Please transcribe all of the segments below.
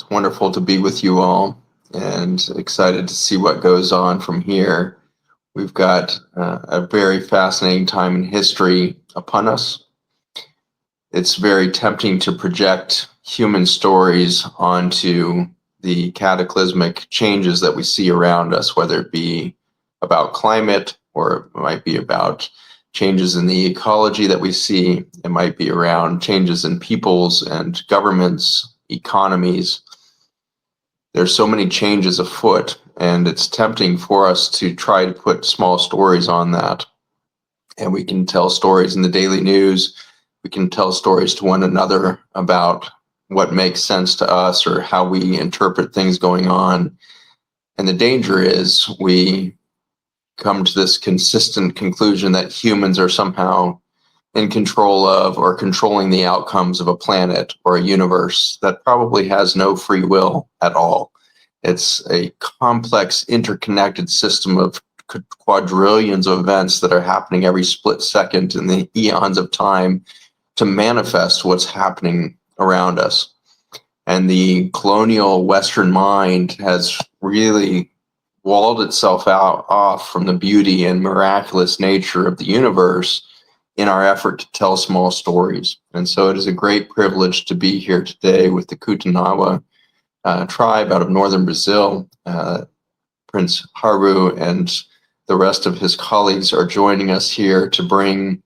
wonderful to be with you all and excited to see what goes on from here. We've got a very fascinating time in history upon us. It's very tempting to project human stories onto the cataclysmic changes that we see around us, whether it be about climate or it might be about changes in the ecology that we see. It might be around changes in peoples and governments, economies. There's so many changes afoot, and it's tempting for us to try to put small stories on that. And we can tell stories in the daily news. We can tell stories to one another about what makes sense to us or how we interpret things going on. And the danger is we come to this consistent conclusion that humans are somehow in control of or controlling the outcomes of a planet or a universe that probably has no free will at all. It's a complex, interconnected system of quadrillions of events that are happening every split second in the eons of time to manifest what's happening around us. And the colonial Western mind has really walled itself off from the beauty and miraculous nature of the universe in our effort to tell small stories. And so it is a great privilege to be here today with the Kutanawa tribe out of northern Brazil. Prince Haru and the rest of his colleagues are joining us here to bring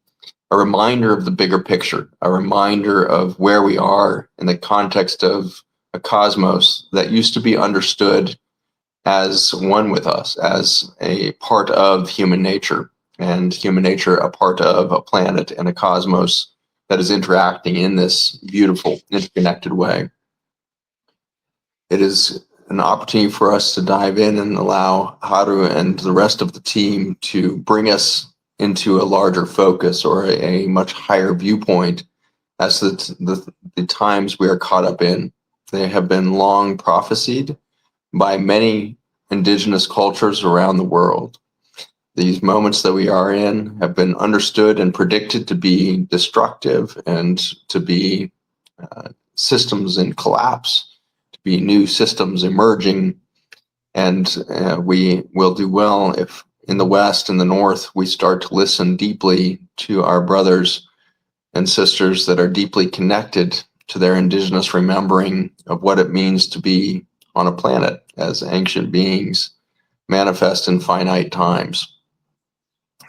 a reminder of the bigger picture, a reminder of where we are in the context of a cosmos that used to be understood as one with us, as a part of human nature, and human nature a part of a planet and a cosmos that is interacting in this beautiful, interconnected way. It is an opportunity for us to dive in and allow Haru and the rest of the team to bring us into a larger focus or a much higher viewpoint as the times we are caught up in. They have been long prophesied by many indigenous cultures around the world. These moments that we are in have been understood and predicted to be destructive and to be systems in collapse, to be new systems emerging. And we will do well if in the West and the North we start to listen deeply to our brothers and sisters that are deeply connected to their indigenous remembering of what it means to be on a planet as ancient beings manifest in finite times.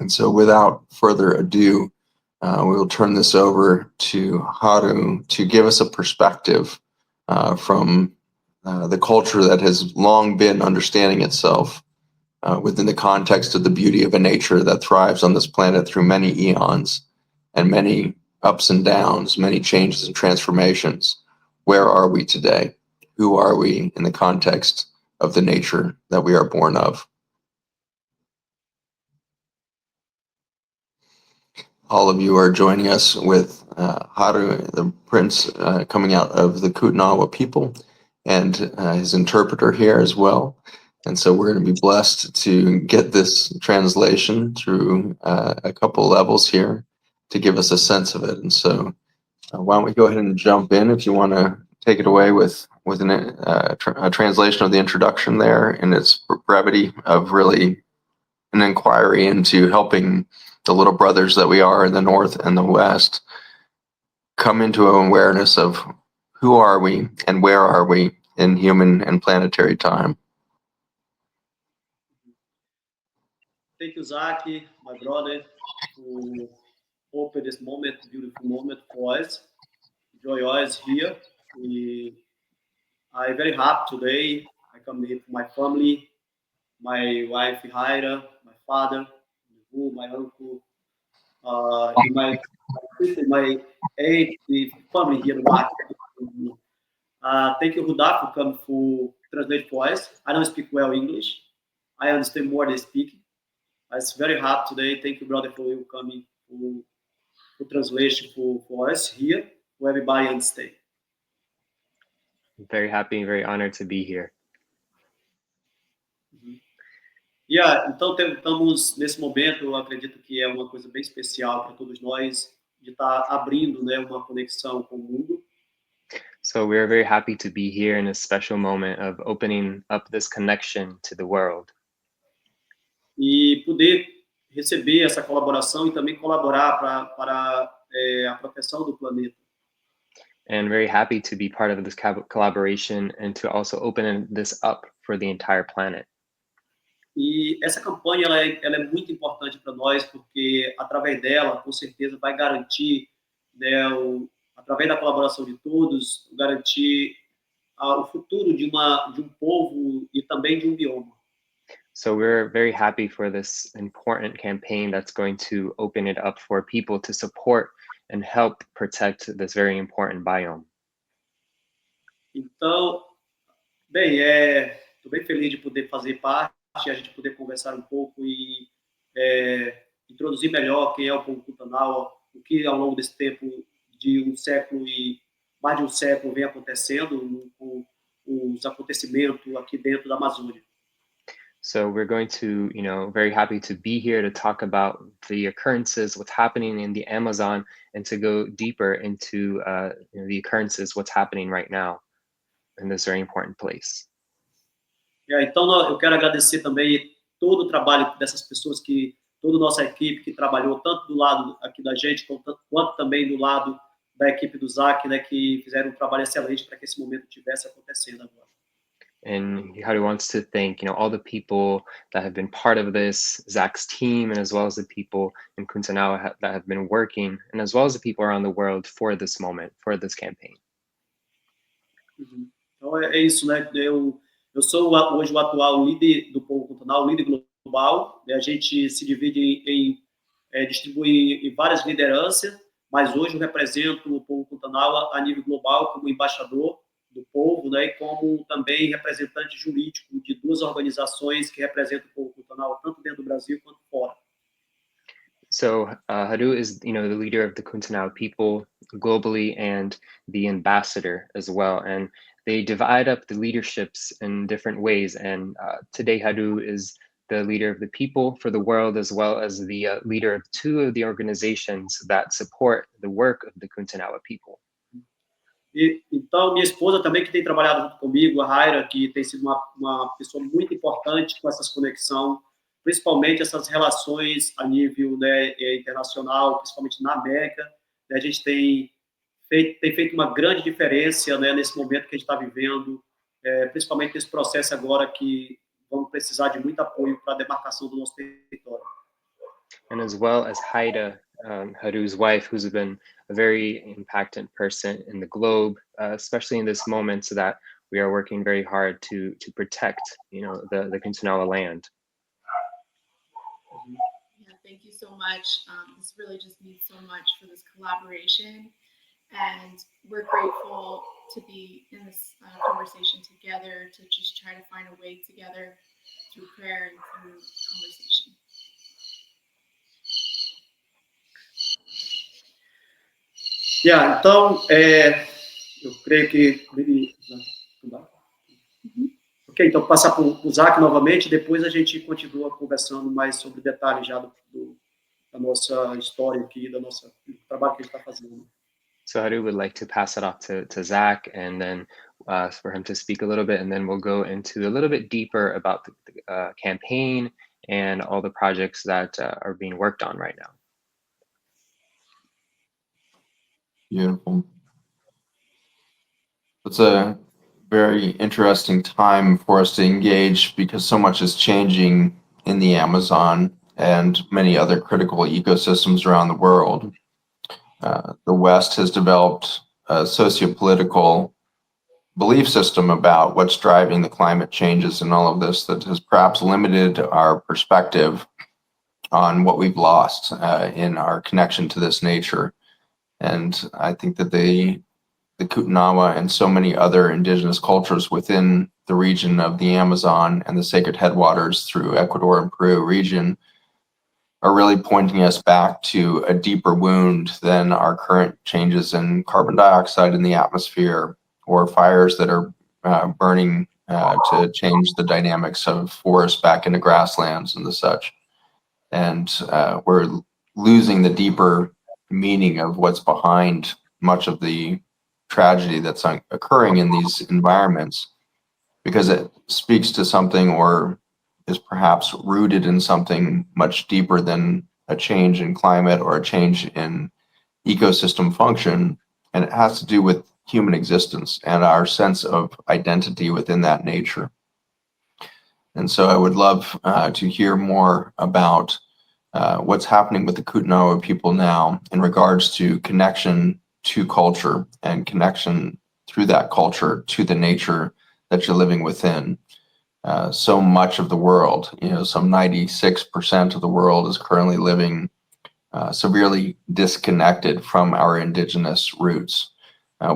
And so without further ado, we will turn this over to Haru to give us a perspective from the culture that has long been understanding itself within the context of the beauty of a nature that thrives on this planet through many eons and many ups and downs, many changes and transformations. Where are we today? Who are we in the context of the nature that we are born of? All of you are joining us with Haru, the prince coming out of the Kutanawa people, and his interpreter here as well. And so we're going to be blessed to get this translation through a couple levels here to give us a sense of it. And so why don't we go ahead and jump in if you want to take it away with a translation of the introduction there in its brevity of really an inquiry into helping the little brothers that we are in the North and the West come into an awareness of who are we and where are we in human and planetary time. Thank you, Zach, my brother, to open this moment, beautiful moment for us. Enjoy us here. I'm very happy today. I come here with my family, my wife Haira, my father, my uncle, my sister, my aunt, the family here in Mac. Thank you, Huda, for coming for translate for us. I don't speak well English. I understand more than speaking. It's very hard today. Thank you, brother, for you coming for translation for us here, for everybody understand. I'm very happy and very honored to be here. Então estamos nesse momento, eu acredito que é uma coisa bem especial para todos nós, de estar abrindo, né, uma conexão com o mundo. So we're very happy to be here in a special moment of opening up this connection to the world. E poder receber essa colaboração e também colaborar para a proteção do planeta. And very happy to be part of this collaboration and to also open this up for the entire planet. E essa campanha ela é muito importante para nós, porque através dela, com certeza, vai garantir, né, através da colaboração de todos, garantir o futuro de um povo e também de um bioma. So we're very happy for this important campaign that's going to open it up for people to support and help protect this very important biome. Então, bem, estou bem feliz de poder fazer parte, a gente poder conversar um pouco e introduzir melhor quem é o povo Kuntanawa, o que ao longo desse tempo de um século e mais de um século vem acontecendo com os acontecimentos aqui dentro da Amazônia. So we're going to, very happy to be here to talk about the occurrences, what's happening in the Amazon, and to go deeper into the occurrences, what's happening right now in this very important place. Então, eu quero agradecer também todo o trabalho dessas pessoas, toda a nossa equipe que trabalhou, tanto do lado aqui da gente, quanto também do lado da equipe do ZAC, né, que fizeram um trabalho excelente para que esse momento estivesse acontecendo agora. And Haru wants to thank, all the people that have been part of this, Zach's team, and as well as the people in Kuntanawa that have been working, and as well as the people around the world for this moment, for this campaign. Então, é isso, né? Eu sou hoje o atual líder do povo Kuntanawa, líder global. A gente se divide distribui em várias lideranças, mas hoje eu represento o povo Kuntanawa a nível global como embaixador do povo, né, e como também representante jurídico de duas organizações que representam o povo Kuntanawa, tanto dentro do Brasil quanto fora. So Haru is, the leader of the Kuntanawa people globally and the ambassador as well. And they divide up the leaderships in different ways. And today Haru is the leader of the people for the world, as well as the leader of two of the organizations that support the work of the Kuntanawa people. Então, minha esposa também, que tem trabalhado junto comigo, a Raira, que tem sido uma pessoa muito importante com essas conexões, principalmente essas relações a nível, né, internacional, principalmente na América. A gente tem feito uma grande diferença, né, nesse momento que a gente está vivendo, principalmente nesse processo agora que vamos precisar de muito apoio para a demarcação do nosso território. And as well as Haida, Haru's wife, who's been a very impacted person in the globe, especially in this moment, so that we are working very hard to protect, the Kuntanawa land. Yeah, thank you so much. This really just means so much for this collaboration, and we're grateful to be in this conversation together, to just try to find a way together through prayer and through conversation. Então, eu creio que... Ok, então passar para o Zach novamente, depois a gente continua conversando mais sobre detalhes já da nossa história aqui, do trabalho que a gente está fazendo. So Haru would like to pass it off to Zach, and then for him to speak a little bit, and then we'll go into a little bit deeper about the campaign and all the projects that are being worked on right now. Beautiful. It's a very interesting time for us to engage because so much is changing in the Amazon and many other critical ecosystems around the world. The West has developed a socio-political belief system about what's driving the climate changes and all of this that has perhaps limited our perspective on what we've lost in our connection to this nature. And I think that the Kuntanawa and so many other indigenous cultures within the region of the Amazon and the sacred headwaters through Ecuador and Peru region are really pointing us back to a deeper wound than our current changes in carbon dioxide in the atmosphere or fires that are burning to change the dynamics of forests back into grasslands and the such. And we're losing the deeper meaning of what's behind much of the tragedy that's occurring in these environments, because it speaks to something or is perhaps rooted in something much deeper than a change in climate or a change in ecosystem function. And it has to do with human existence and our sense of identity within that nature. And so I would love to hear more about what's happening with the Kootenai people now in regards to connection to culture and connection through that culture to the nature that you're living within. So much of the world, some 96% of the world is currently living severely disconnected from our indigenous roots.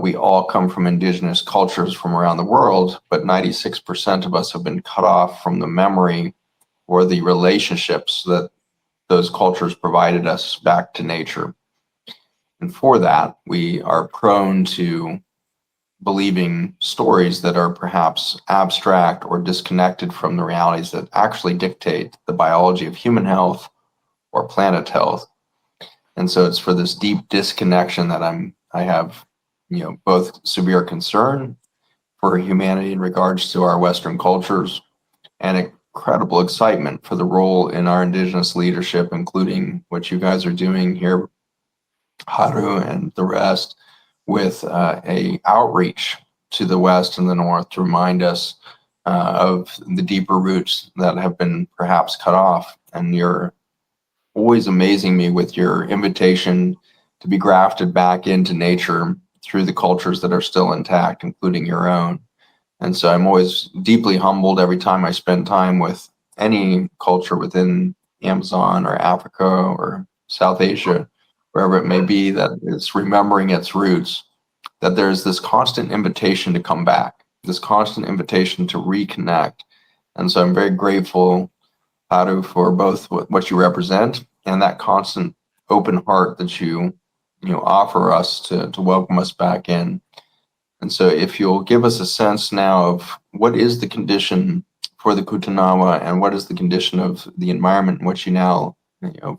We all come from indigenous cultures from around the world, but 96% of us have been cut off from the memory or the relationships that those cultures provided us back to nature. And for that, we are prone to believing stories that are perhaps abstract or disconnected from the realities that actually dictate the biology of human health or planet health. And so it's for this deep disconnection that I have, both severe concern for humanity in regards to our Western cultures and incredible excitement for the role in our indigenous leadership, including what you guys are doing here, Haru and the rest, with a outreach to the West and the North to remind us of the deeper roots that have been perhaps cut off. And you're always amazing me with your invitation to be grafted back into nature through the cultures that are still intact, including your own. And so I'm always deeply humbled every time I spend time with any culture within Amazon or Africa or South Asia, wherever it may be, that is remembering its roots, that there's this constant invitation to come back, this constant invitation to reconnect. And so I'm very grateful, Haru, for both what you represent and that constant open heart that you offer us to welcome us back in. And so if you'll give us a sense now of what is the condition for the Kootenai and what is the condition of the environment in which you now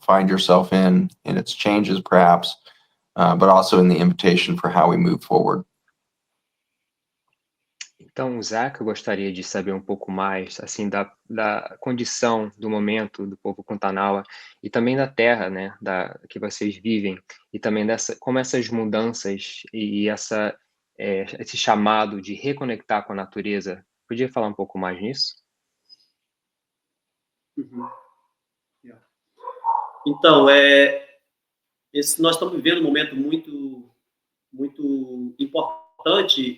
find yourself in its changes perhaps, but also in the invitation for how we move forward. Então, Zach, eu gostaria de saber um pouco mais, assim, da condição do momento do povo Kuntanawa e também da terra, né, que vocês vivem, e também como essas mudanças e esse chamado de reconectar com a natureza. Podia falar um pouco mais nisso? Uhum. Yeah. Então, nós estamos vivendo um momento muito, muito importante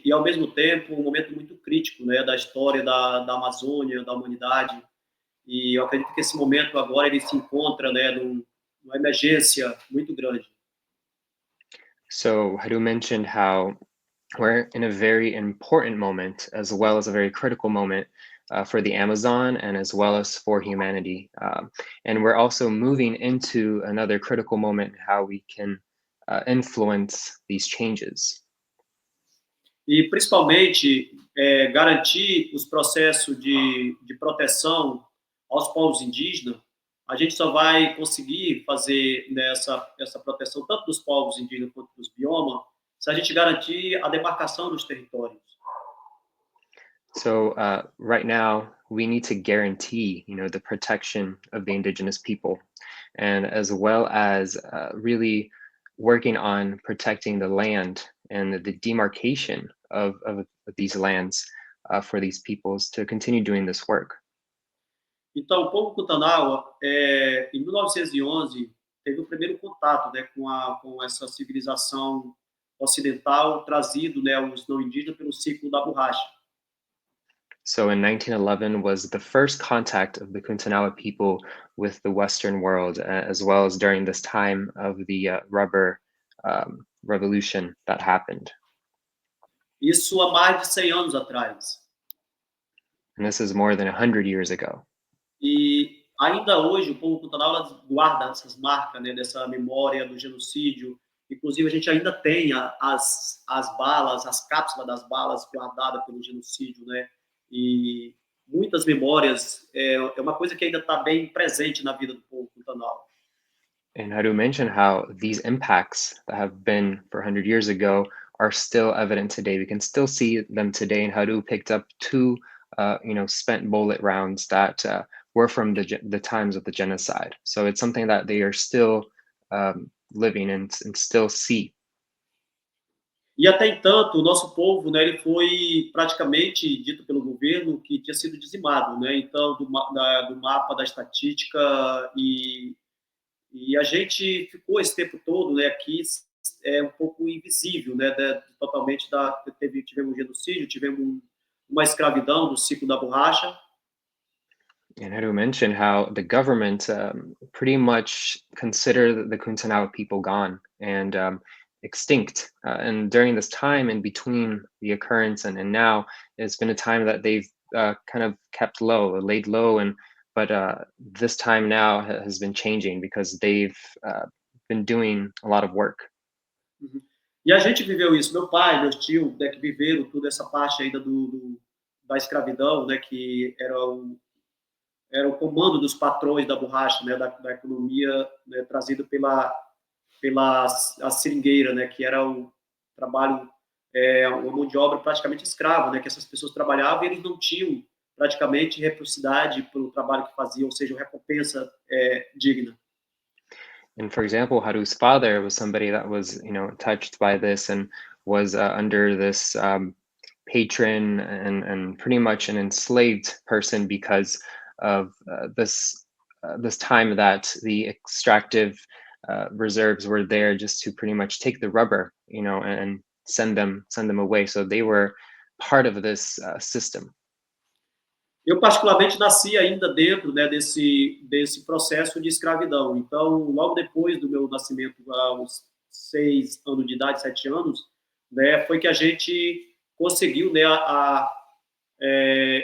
e, ao mesmo tempo, um momento muito crítico, né, da história da Amazônia, da humanidade. E eu acredito que esse momento agora ele se encontra, né, numa emergência muito grande. So, Haru mentioned how we're in a very important moment, as well as a very critical moment for the Amazon and as well as for humanity. And we're also moving into another critical moment, how we can influence these changes. E, principalmente, garantir os processos de proteção aos povos indígenas. A gente só vai conseguir fazer essa proteção tanto dos povos indígenas quanto dos biomas se a gente garantir a demarcação dos territórios. So right now, we need to guarantee, the protection of the indigenous people, and as well as really working on protecting the land and the demarcation of these lands for these peoples to continue doing this work. Então, o povo Kootenai, em 1911, teve o primeiro contato, né, com essa civilização ocidental trazido, né, os não indígenas pelo ciclo da borracha. So in 1911 was the first contact of the Kuntanawa people with the Western world, as well as during this time of the rubber revolution that happened. Isso há mais de 100 anos atrás. And this is more than 100 years ago. E ainda hoje o povo Kootenai guarda essas marcas, né, dessa memória do genocídio. Inclusive a gente ainda tem as balas, as cápsulas das balas guardadas pelo genocídio, né? E muitas memórias, é uma coisa que ainda está bem presente na vida do povo Kootenai. And Haru mentioned how these impacts that have been for 100 years ago are still evident today. We can still see them today. And Haru picked up two, spent bullet rounds that were from the times of the genocide. So it's something that they are still living and still see. E até entanto, o nosso povo, né, ele foi praticamente dito pelo governo que tinha sido dizimado, né? Então, do mapa, da estatística, e a gente ficou esse tempo todo, né, aqui um pouco invisível, né, totalmente tivemos um genocídio, tivemos uma escravidão do ciclo da borracha. And Haru mentioned how the government pretty much consider the Kuntanao people gone and extinct. And during this time in between the occurrence and now, it's been a time that they've kind of kept low, laid low, but this time now has been changing because they've been doing a lot of work. Uhum. E a gente viveu isso, meu pai, meus tios, né, que viveram toda essa parte ainda da escravidão, né, que era o comando dos patrões da borracha, né, da economia, né, trazido pela a seringueira, né, que era o trabalho, uma mão de obra praticamente escrava, né, que essas pessoas trabalhavam e eles não tinham praticamente reciprocidade pelo trabalho que faziam, ou seja, recompensa digna. And for example, Haru's father was somebody that was, touched by this and was under this patron and pretty much an enslaved person because of this time that the extractive reserves were there just to pretty much take the rubber, and send them away. So they were part of this system. Eu, particularmente, nasci ainda dentro, né, desse processo de escravidão. Então, logo depois do meu nascimento, aos 6 anos de idade, 7 anos, né, foi que a gente conseguiu, né,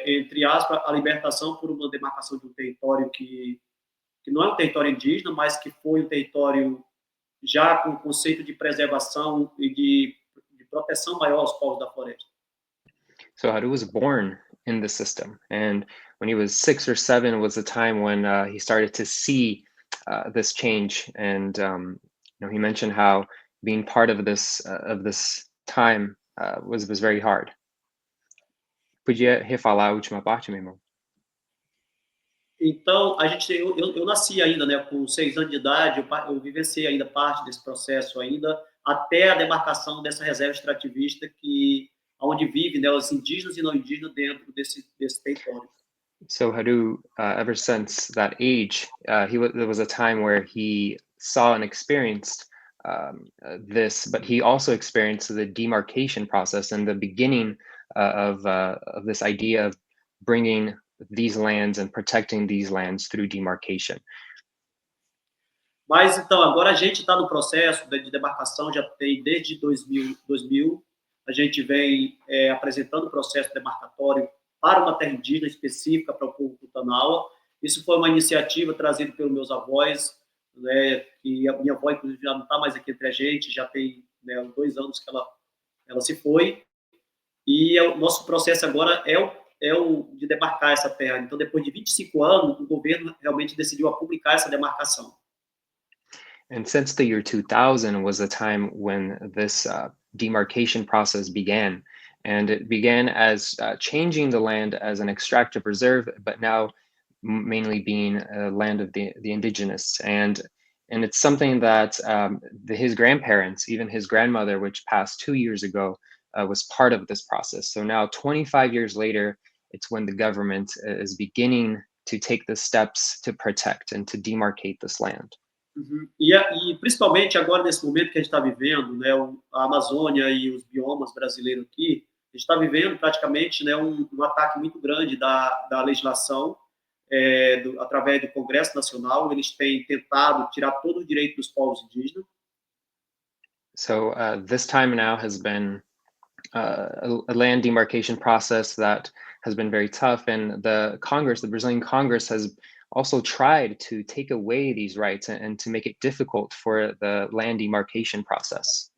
entre aspas, a libertação por uma demarcação de um território que não é um território indígena, mas que foi um território já com o conceito de preservação e de proteção maior aos povos da floresta. So Haru was born in the system, and when he was 6 or 7 was the time when he started to see this change. And he mentioned how being part of this time was very hard. Podia refalar a última parte, meu irmão? Então, eu nasci ainda, né, com 6 anos de idade, eu vivenciei ainda parte desse processo ainda, até a demarcação dessa reserva extrativista onde vivem, né, os indígenas e não indígenas dentro desse território. So Haru, ever since that age, there was a time where he saw and experienced this, but he also experienced the demarcation process and the beginning of this idea of bringing these lands and protecting these lands through demarcation. Mas, então, agora a gente está no processo de demarcação, já tem desde 2000 a gente vem apresentando o processo demarcatório para uma terra indígena específica para o povo Kuntanawa. Isso foi uma iniciativa trazida pelos meus avós, né, que a minha avó, inclusive, já não está mais aqui entre a gente, já tem, né, 2 anos que ela se foi. E o nosso processo agora é o de demarcar essa terra. Então, depois de 25 anos, o governo realmente decidiu publicar essa demarcação. And since the year 2000 was the time when this demarcation process began. And it began as changing the land as an extractive reserve, but now mainly being a land of the indigenous. And it's something that his grandparents, even his grandmother, which passed 2 years ago, was part of this process. So now 25 years later, it's when the government is beginning to take the steps to protect and to demarcate this land. Uhum. E principalmente agora, nesse momento que a gente está vivendo, né, a Amazônia e os biomas brasileiros aqui, a gente está vivendo praticamente, né, um ataque muito grande da legislação, através do Congresso Nacional. Eles têm tentado tirar todo o direito dos povos indígenas. So this time now has been a land demarcation process that has been very tough, and the Brazilian Congress has also tried to take away these rights and to make it difficult for the land demarcation process.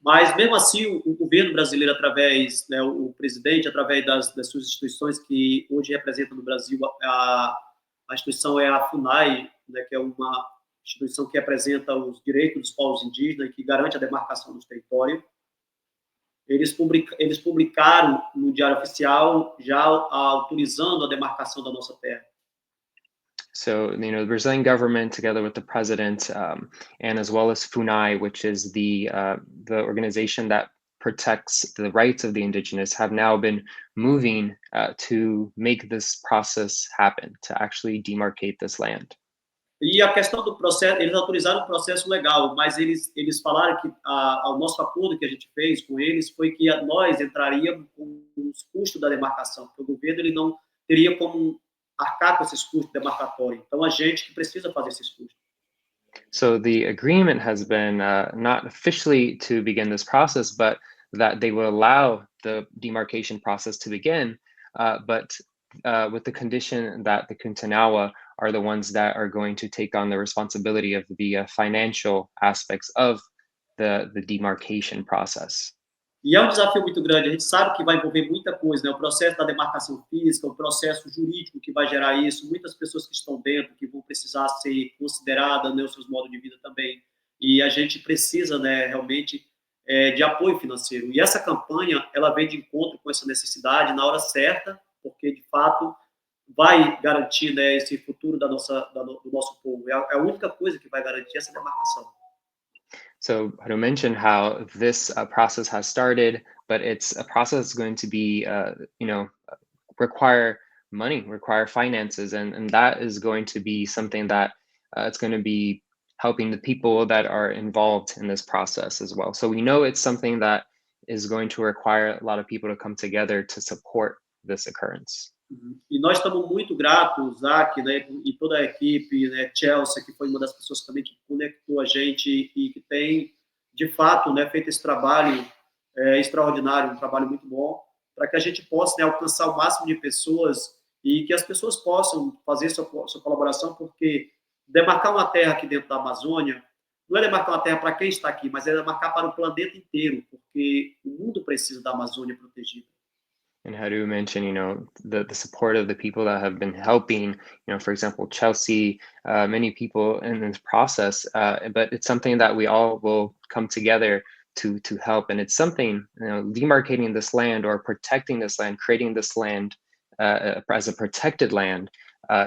Mas mesmo assim, o governo brasileiro, através, né, o presidente, através das suas instituições que hoje representam no Brasil, a instituição é a FUNAI, né, que é uma instituição que representa os direitos dos povos indígenas e que garante a demarcação dos territórios. eles publicaram no Diário Oficial já autorizando a demarcação da nossa terra. So, the Brazilian government, together with the president, and as well as FUNAI, which is the organization that protects the rights of the indigenous, have now been moving to make this process happen, to actually demarcate this land. E a questão do processo, eles autorizaram o processo legal, mas eles falaram que o nosso acordo que a gente fez com eles foi que nós entraríamos com os custos da demarcação, porque o governo ele não teria como arcar com esses custos demarcatórios. Então, a gente que precisa fazer esses custos. So the agreement has been not officially to begin this process, but that they will allow the demarcation process to begin, but with the condition that the Kuntanawa are the ones that are going to take on the responsibility of the financial aspects of the demarcation process. E é um desafio muito grande. A gente sabe que vai envolver muita coisa, né? O processo da demarcação física, o processo jurídico que vai gerar isso, muitas pessoas que estão dentro, que vão precisar ser consideradas, né, os seus modos de vida também. E a gente precisa, né, realmente, de apoio financeiro. E essa campanha, ela vem de encontro com essa necessidade na hora certa, porque, de fato, vai garantir, né, esse futuro do nosso povo. É a única coisa que vai garantir essa demarcação. So Haru mentioned how this process has started, but it's a process going to be, require money, require finances, and that is going to be something that it's going to be helping the people that are involved in this process as well. So we know it's something that is going to require a lot of people to come together to support this occurrence. E nós estamos muito gratos, Zach, né, e toda a equipe, né, Chelsea, que foi uma das pessoas também que conectou a gente e que tem, de fato, né, feito esse trabalho extraordinário, um trabalho muito bom, para que a gente possa, né, alcançar o máximo de pessoas e que as pessoas possam fazer sua colaboração, porque demarcar uma terra aqui dentro da Amazônia não é demarcar uma terra para quem está aqui, mas é demarcar para o planeta inteiro, porque o mundo precisa da Amazônia protegida. And Haru mentioned, the support of the people that have been helping, for example, Chelsea, many people in this process, but it's something that we all will come together to help. And it's something, demarcating this land or protecting this land, creating this land as a protected land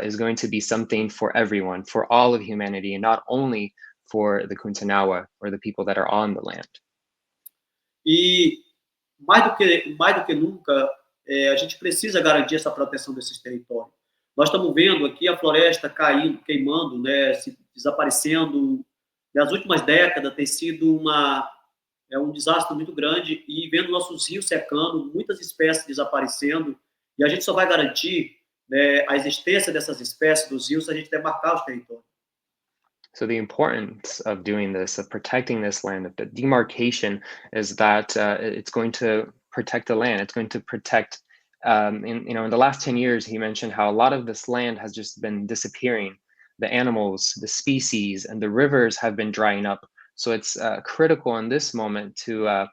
is going to be something for everyone, for all of humanity, and not only for the Kuntanawa or the people that are on the land. E mais do que nunca, a gente precisa garantir essa proteção desses territórios. Nós estamos vendo aqui a floresta caindo, queimando, né, se desaparecendo. Nas últimas décadas tem sido um desastre muito grande e vendo nossos rios secando, muitas espécies desaparecendo, e a gente só vai garantir, né, a existência dessas espécies dos rios se a gente demarcar os territórios. So the importance of doing this, of protecting this land, of the demarcation, is that it's going to protect the land. It's going to protect, in the last 10 years, he mentioned how a lot of this land has just been disappearing. The animals, the species, and the rivers have been drying up. So it's critical in this moment to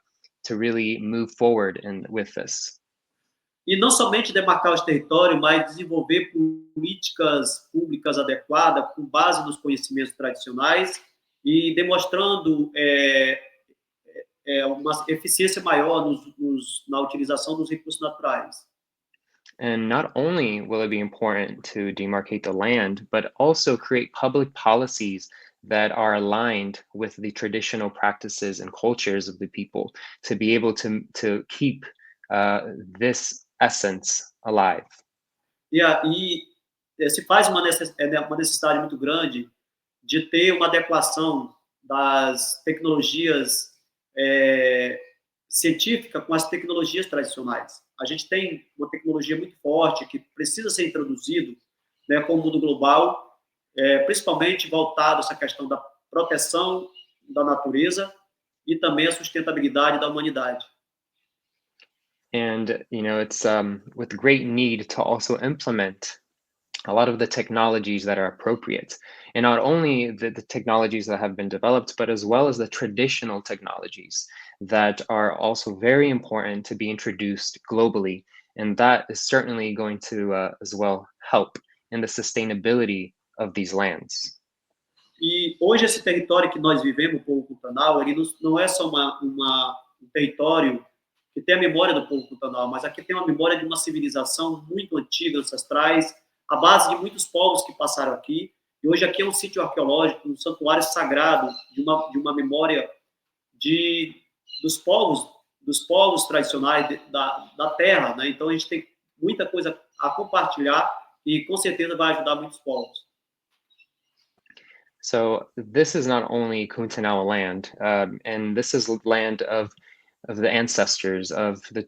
really move forward with this. E não somente demarcar os territórios, mas desenvolver políticas públicas adequadas com base nos conhecimentos tradicionais e demonstrando uma eficiência maior na utilização dos recursos naturais. And not only will it be important to demarcate the land, but also create public policies that are aligned with the traditional practices and cultures of the people to be able to keep this essence alive. E se faz uma necessidade muito grande de ter uma adequação das tecnologias científicas com as tecnologias tradicionais. A gente tem uma tecnologia muito forte que precisa ser introduzido, né, com o mundo global, principalmente voltado a essa questão da proteção da natureza e também a sustentabilidade da humanidade. And, it's with great need to also implement a lot of the technologies that are appropriate. And not only the technologies that have been developed, but as well as the traditional technologies that are also very important to be introduced globally. And that is certainly going to as well help in the sustainability of these lands. E hoje esse território que nós vivemos, o povo Kuntanawa, ele não é só um território que tem a memória do povo Pantanal, mas aqui tem uma memória de uma civilização muito antiga, ancestrais, a base de muitos povos que passaram aqui. E hoje aqui é um sítio arqueológico, um santuário sagrado de uma memória dos povos tradicionais da terra, né? Então a gente tem muita coisa a compartilhar e com certeza vai ajudar muitos povos. So this is not only Kuntanawa land, and this is land of the ancestors, of the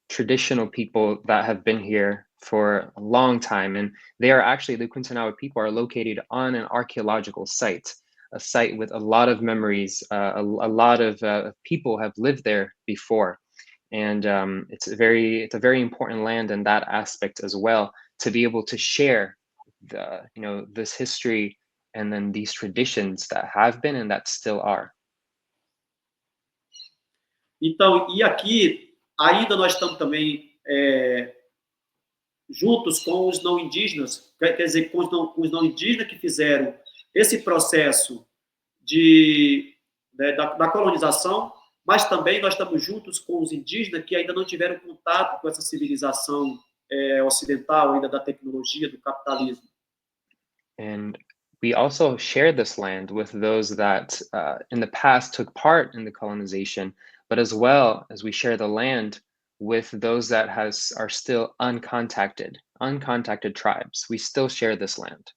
traditional people that have been here for a long time. And they are actually, the Kuntanawa people are located on an archaeological site, a site with a lot of memories. A lot of people have lived there before. And it's a very important land in that aspect as well, to be able to share this history and then these traditions that have been and that still are. Então, e aqui, ainda nós estamos também juntos com os não indígenas, quer dizer, com os não indígenas que fizeram esse processo da colonização, mas também nós estamos juntos com os indígenas que ainda não tiveram contato com essa civilização ocidental, ainda da tecnologia, do capitalismo. And we also share this land with those that in the past took part in the colonization, but as well as we share the land with those that are still uncontacted tribes. We still share this land.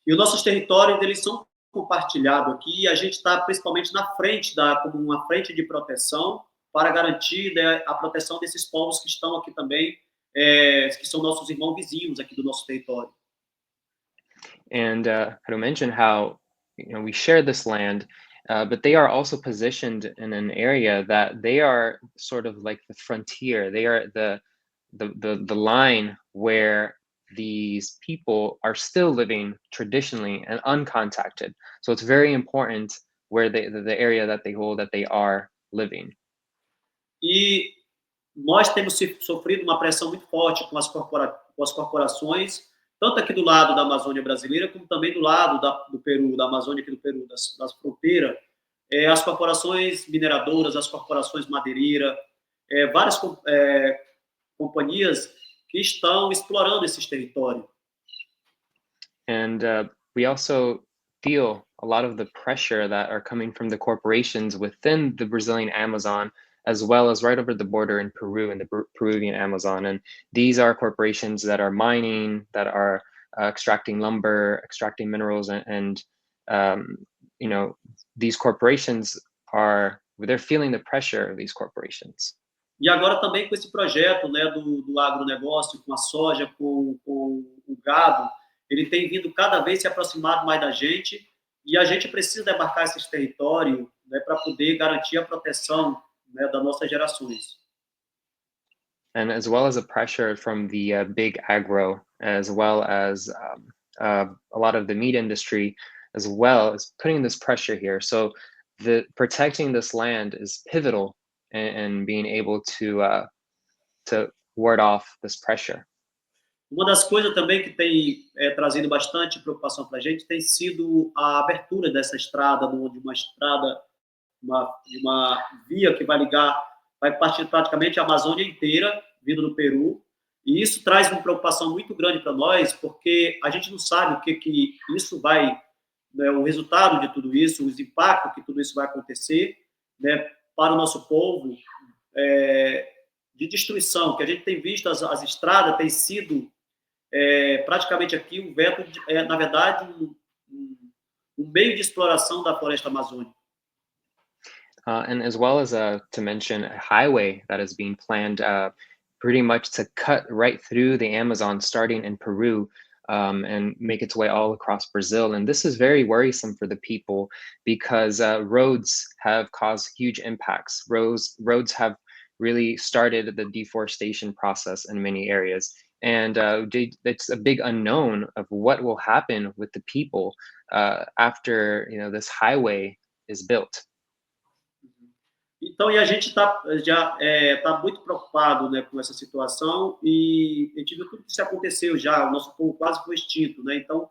E os nossos territórios, eles são compartilhados aqui, e a gente está principalmente na frente, como uma frente de proteção, para garantir, né, a proteção desses povos que estão aqui também, que são nossos irmãos vizinhos aqui do nosso território. And to mention how we share this land, but they are also positioned in an area that they are sort of like the frontier. They are the line where these people are still living traditionally and uncontacted. So it's very important where the area that they hold, that they are living. E nós temos sofrido uma pressão muito forte com as corporações, tanto aqui do lado da Amazônia brasileira, como também do lado do Peru, da Amazônia aqui do Peru, das fronteiras, as corporações mineradoras, as corporações madeireiras, várias companhias que estão explorando esses territórios. And we also feel a lot of the pressure that are coming from the corporations within the Brazilian Amazon, as well as right over the border in Peru, in the Peruvian Amazon. And these are corporations that are mining, that are extracting lumber, extracting minerals, and these corporations they're feeling the pressure of these corporations. E agora também com esse projeto, né, do agronegócio, com a soja, com o gado, ele tem vindo cada vez se aproximado mais da gente, e a gente precisa demarcar esses territórios, né, para poder garantir a proteção, né, das nossas gerações. And as well as a pressure from the big agro, as well as a lot of the meat industry, as well as putting this pressure here. So protecting this land is pivotal in being able to ward off this pressure. Uma das coisas também que tem trazido bastante preocupação para a gente tem sido a abertura dessa estrada, de uma via que vai partir praticamente a Amazônia inteira, vindo do Peru, e isso traz uma preocupação muito grande para nós, porque a gente não sabe o que isso vai, né, o resultado de tudo isso, os impactos que tudo isso vai acontecer, né, para o nosso povo, de destruição, que a gente tem visto as estradas têm sido praticamente aqui um veto, na verdade, um meio de exploração da floresta amazônica. And as well as to mention a highway that is being planned pretty much to cut right through the Amazon, starting in Peru, and make its way all across Brazil. And this is very worrisome for the people because roads have caused huge impacts. Roads have really started the deforestation process in many areas. And it's a big unknown of what will happen with the people after this highway is built. Então, e a gente já está muito preocupado, né, com essa situação, e a gente viu tudo que isso aconteceu já, o nosso povo quase foi extinto, né? Então,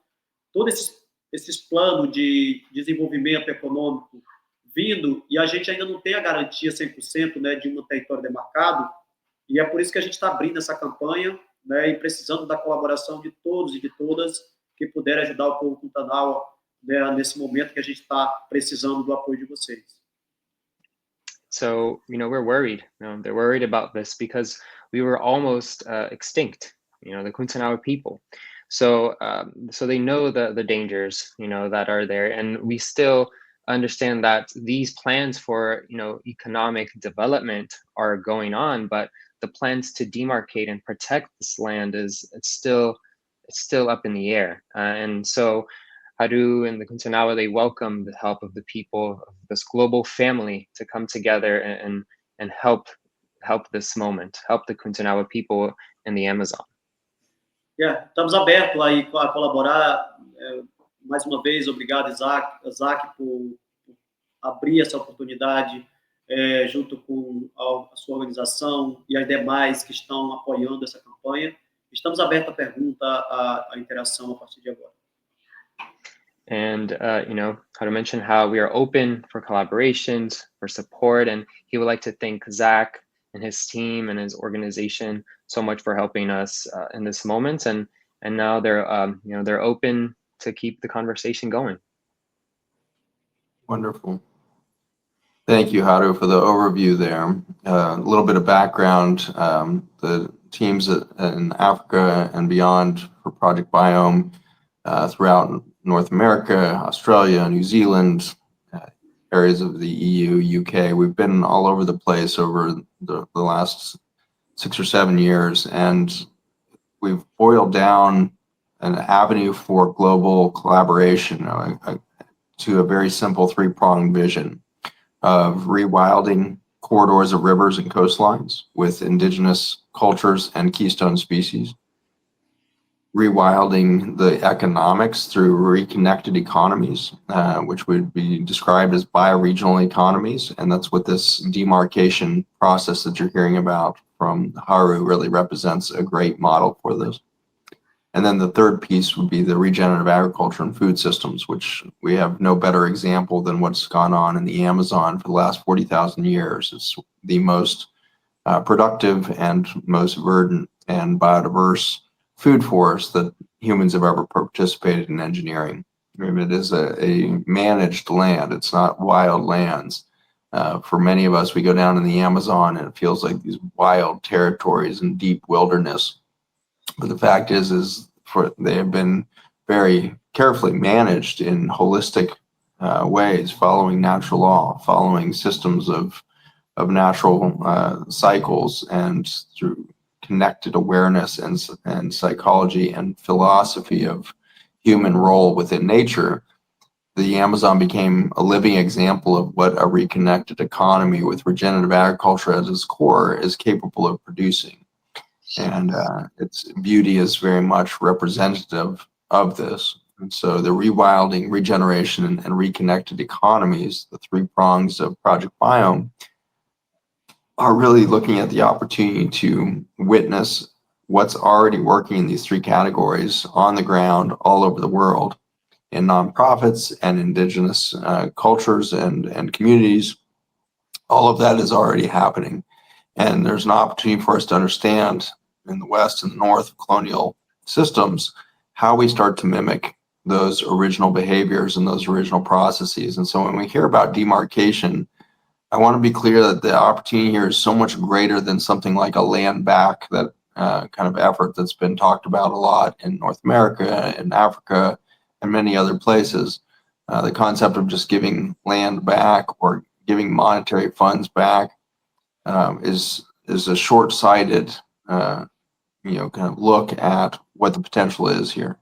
todos esses planos de desenvolvimento econômico vindo e a gente ainda não tem a garantia 100%, né, de um território demarcado, e é por isso que a gente está abrindo essa campanha, né, e precisando da colaboração de todos e de todas que puderem ajudar o povo Pantanal, né, nesse momento que a gente está precisando do apoio de vocês. So, we're worried. They're worried about this because we were almost extinct, the Kuntanawa people. So, so they know the dangers, that are there. And we still understand that these plans for, economic development are going on, but the plans to demarcate and protect this land it's still up in the air. And so Haru and the Kuntanawa, they welcome the help of the people of this global family to come together and help this moment, help the Kuntanawa people in the Amazon. Estamos abertos aí a colaborar. Mais uma vez, obrigado, Isaac, por abrir essa oportunidade junto com a sua organização e as demais que estão apoiando essa campanha. Estamos abertos à pergunta, à interação a partir de agora. And, Haru mentioned how we are open for collaborations, for support, and he would like to thank Zach and his team and his organization so much for helping us in this moment. And now they're open to keep the conversation going. Wonderful. Thank you, Haru, for the overview there. A little bit of background. The teams in Africa and beyond for Project Biome throughout North America, Australia, New Zealand, areas of the EU, UK. We've been all over the place over the last 6 or 7 years, and we've boiled down an avenue for global collaboration to a very simple 3-pronged vision of rewilding corridors of rivers and coastlines with indigenous cultures and keystone species, rewilding the economics through reconnected economies, which would be described as bioregional economies. And that's what this demarcation process that you're hearing about from Haru really represents a great model for this. And then the third piece would be the regenerative agriculture and food systems, which we have no better example than what's gone on in the Amazon for the last 40,000 years. It's the most productive and most verdant and biodiverse food forest that humans have ever participated in engineering. I mean, it is a managed land. It's not wild lands. For many of us, we go down in the Amazon and it feels like these wild territories and deep wilderness. But the fact is they have been very carefully managed in holistic ways, following natural law, following systems of natural cycles, and through connected awareness and psychology and philosophy of human role within nature. The Amazon became a living example of what a reconnected economy with regenerative agriculture at its core is capable of producing. And its beauty is very much representative of this. And so the rewilding, regeneration, and reconnected economies, the 3 prongs of Project Biome, are really looking at the opportunity to witness what's already working in these 3 categories on the ground all over the world in nonprofits and indigenous cultures and communities. All of that is already happening. And there's an opportunity for us to understand in the West and the North of colonial systems how we start to mimic those original behaviors and those original processes. And so when we hear about demarcation, I want to be clear that the opportunity here is so much greater than something like a land back, that kind of effort that's been talked about a lot in North America and Africa and many other places. The concept of just giving land back or giving monetary funds back is a short-sighted kind of look at what the potential is here.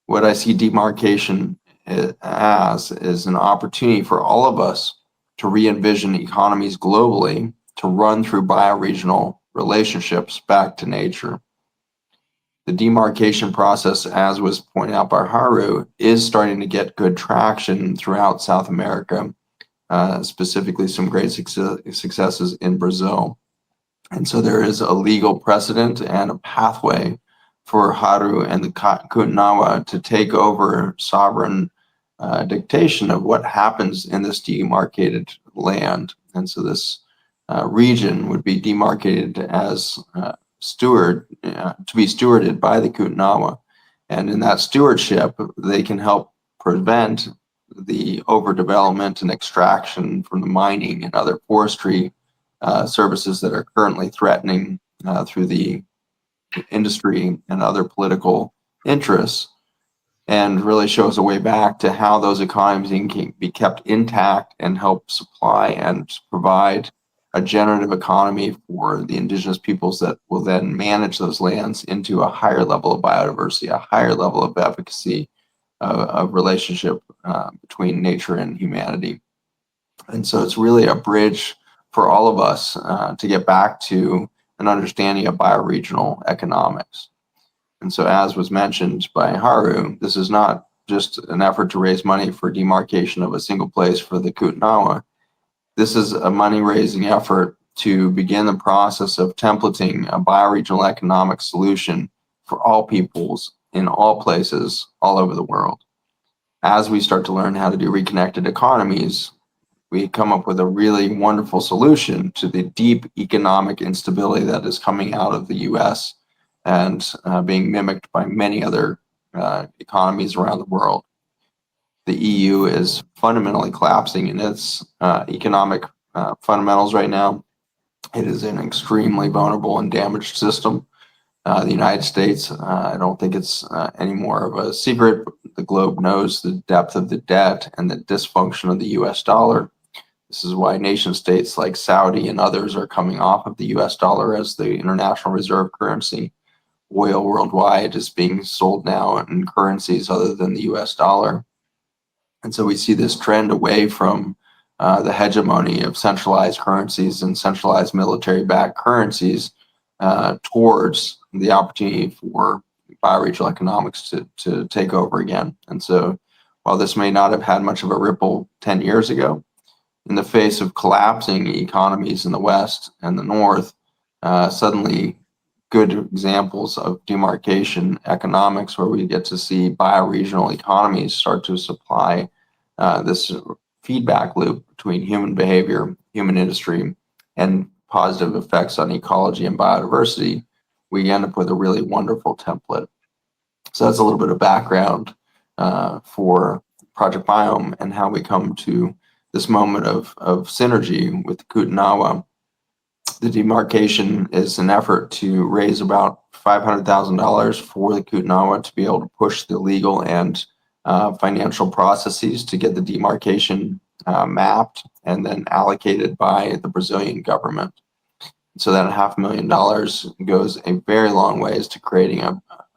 What I see demarcation as is an opportunity for all of us to re-envision economies globally, to run through bioregional relationships back to nature. The demarcation process, as was pointed out by Haru, is starting to get good traction throughout South America, specifically some great successes in Brazil. And so there is a legal precedent and a pathway for Haru and the Kuntanawa to take over sovereign dictation of what happens in this demarcated land. And so this region would be demarcated as to be stewarded by the Kootenai. And in that stewardship, they can help prevent the overdevelopment and extraction from the mining and other forestry services that are currently threatening through the industry and other political interests, and really shows a way back to how those economies can be kept intact and help supply and provide a generative economy for the indigenous peoples that will then manage those lands into a higher level of biodiversity, a higher level of efficacy of relationship between nature and humanity. And so it's really a bridge for all of us to get back to an understanding of bioregional economics. And so, as was mentioned by Haru, this is not just an effort to raise money for demarcation of a single place for the Kootenai. This is a money-raising effort to begin the process of templating a bioregional economic solution for all peoples in all places all over the world. As we start to learn how to do reconnected economies, we come up with a really wonderful solution to the deep economic instability that is coming out of the US and being mimicked by many other economies around the world. The EU is fundamentally collapsing in its economic fundamentals right now. It is an extremely vulnerable and damaged system. The United States, I don't think it's any more of a secret. The globe knows the depth of the debt and the dysfunction of the US dollar. This is why nation states like Saudi and others are coming off of the US dollar as the international reserve currency. Oil worldwide is being sold now in currencies other than the US dollar. And so we see this trend away from the hegemony of centralized currencies and centralized military-backed currencies towards the opportunity for bioregional economics to take over again. And so while this may not have had much of a ripple 10 years ago, in the face of collapsing economies in the West and the North, suddenly good examples of demarcation economics where we get to see bioregional economies start to supply this feedback loop between human behavior, human industry, and positive effects on ecology and biodiversity, we end up with a really wonderful template. So that's a little bit of background for Project Biome and how we come to this moment of synergy with the Kootenai. The demarcation is an effort to raise about $500,000 for the Kootenai to be able to push the legal and financial processes to get the demarcation mapped and then allocated by the Brazilian government. So that $500,000 goes a very long ways to creating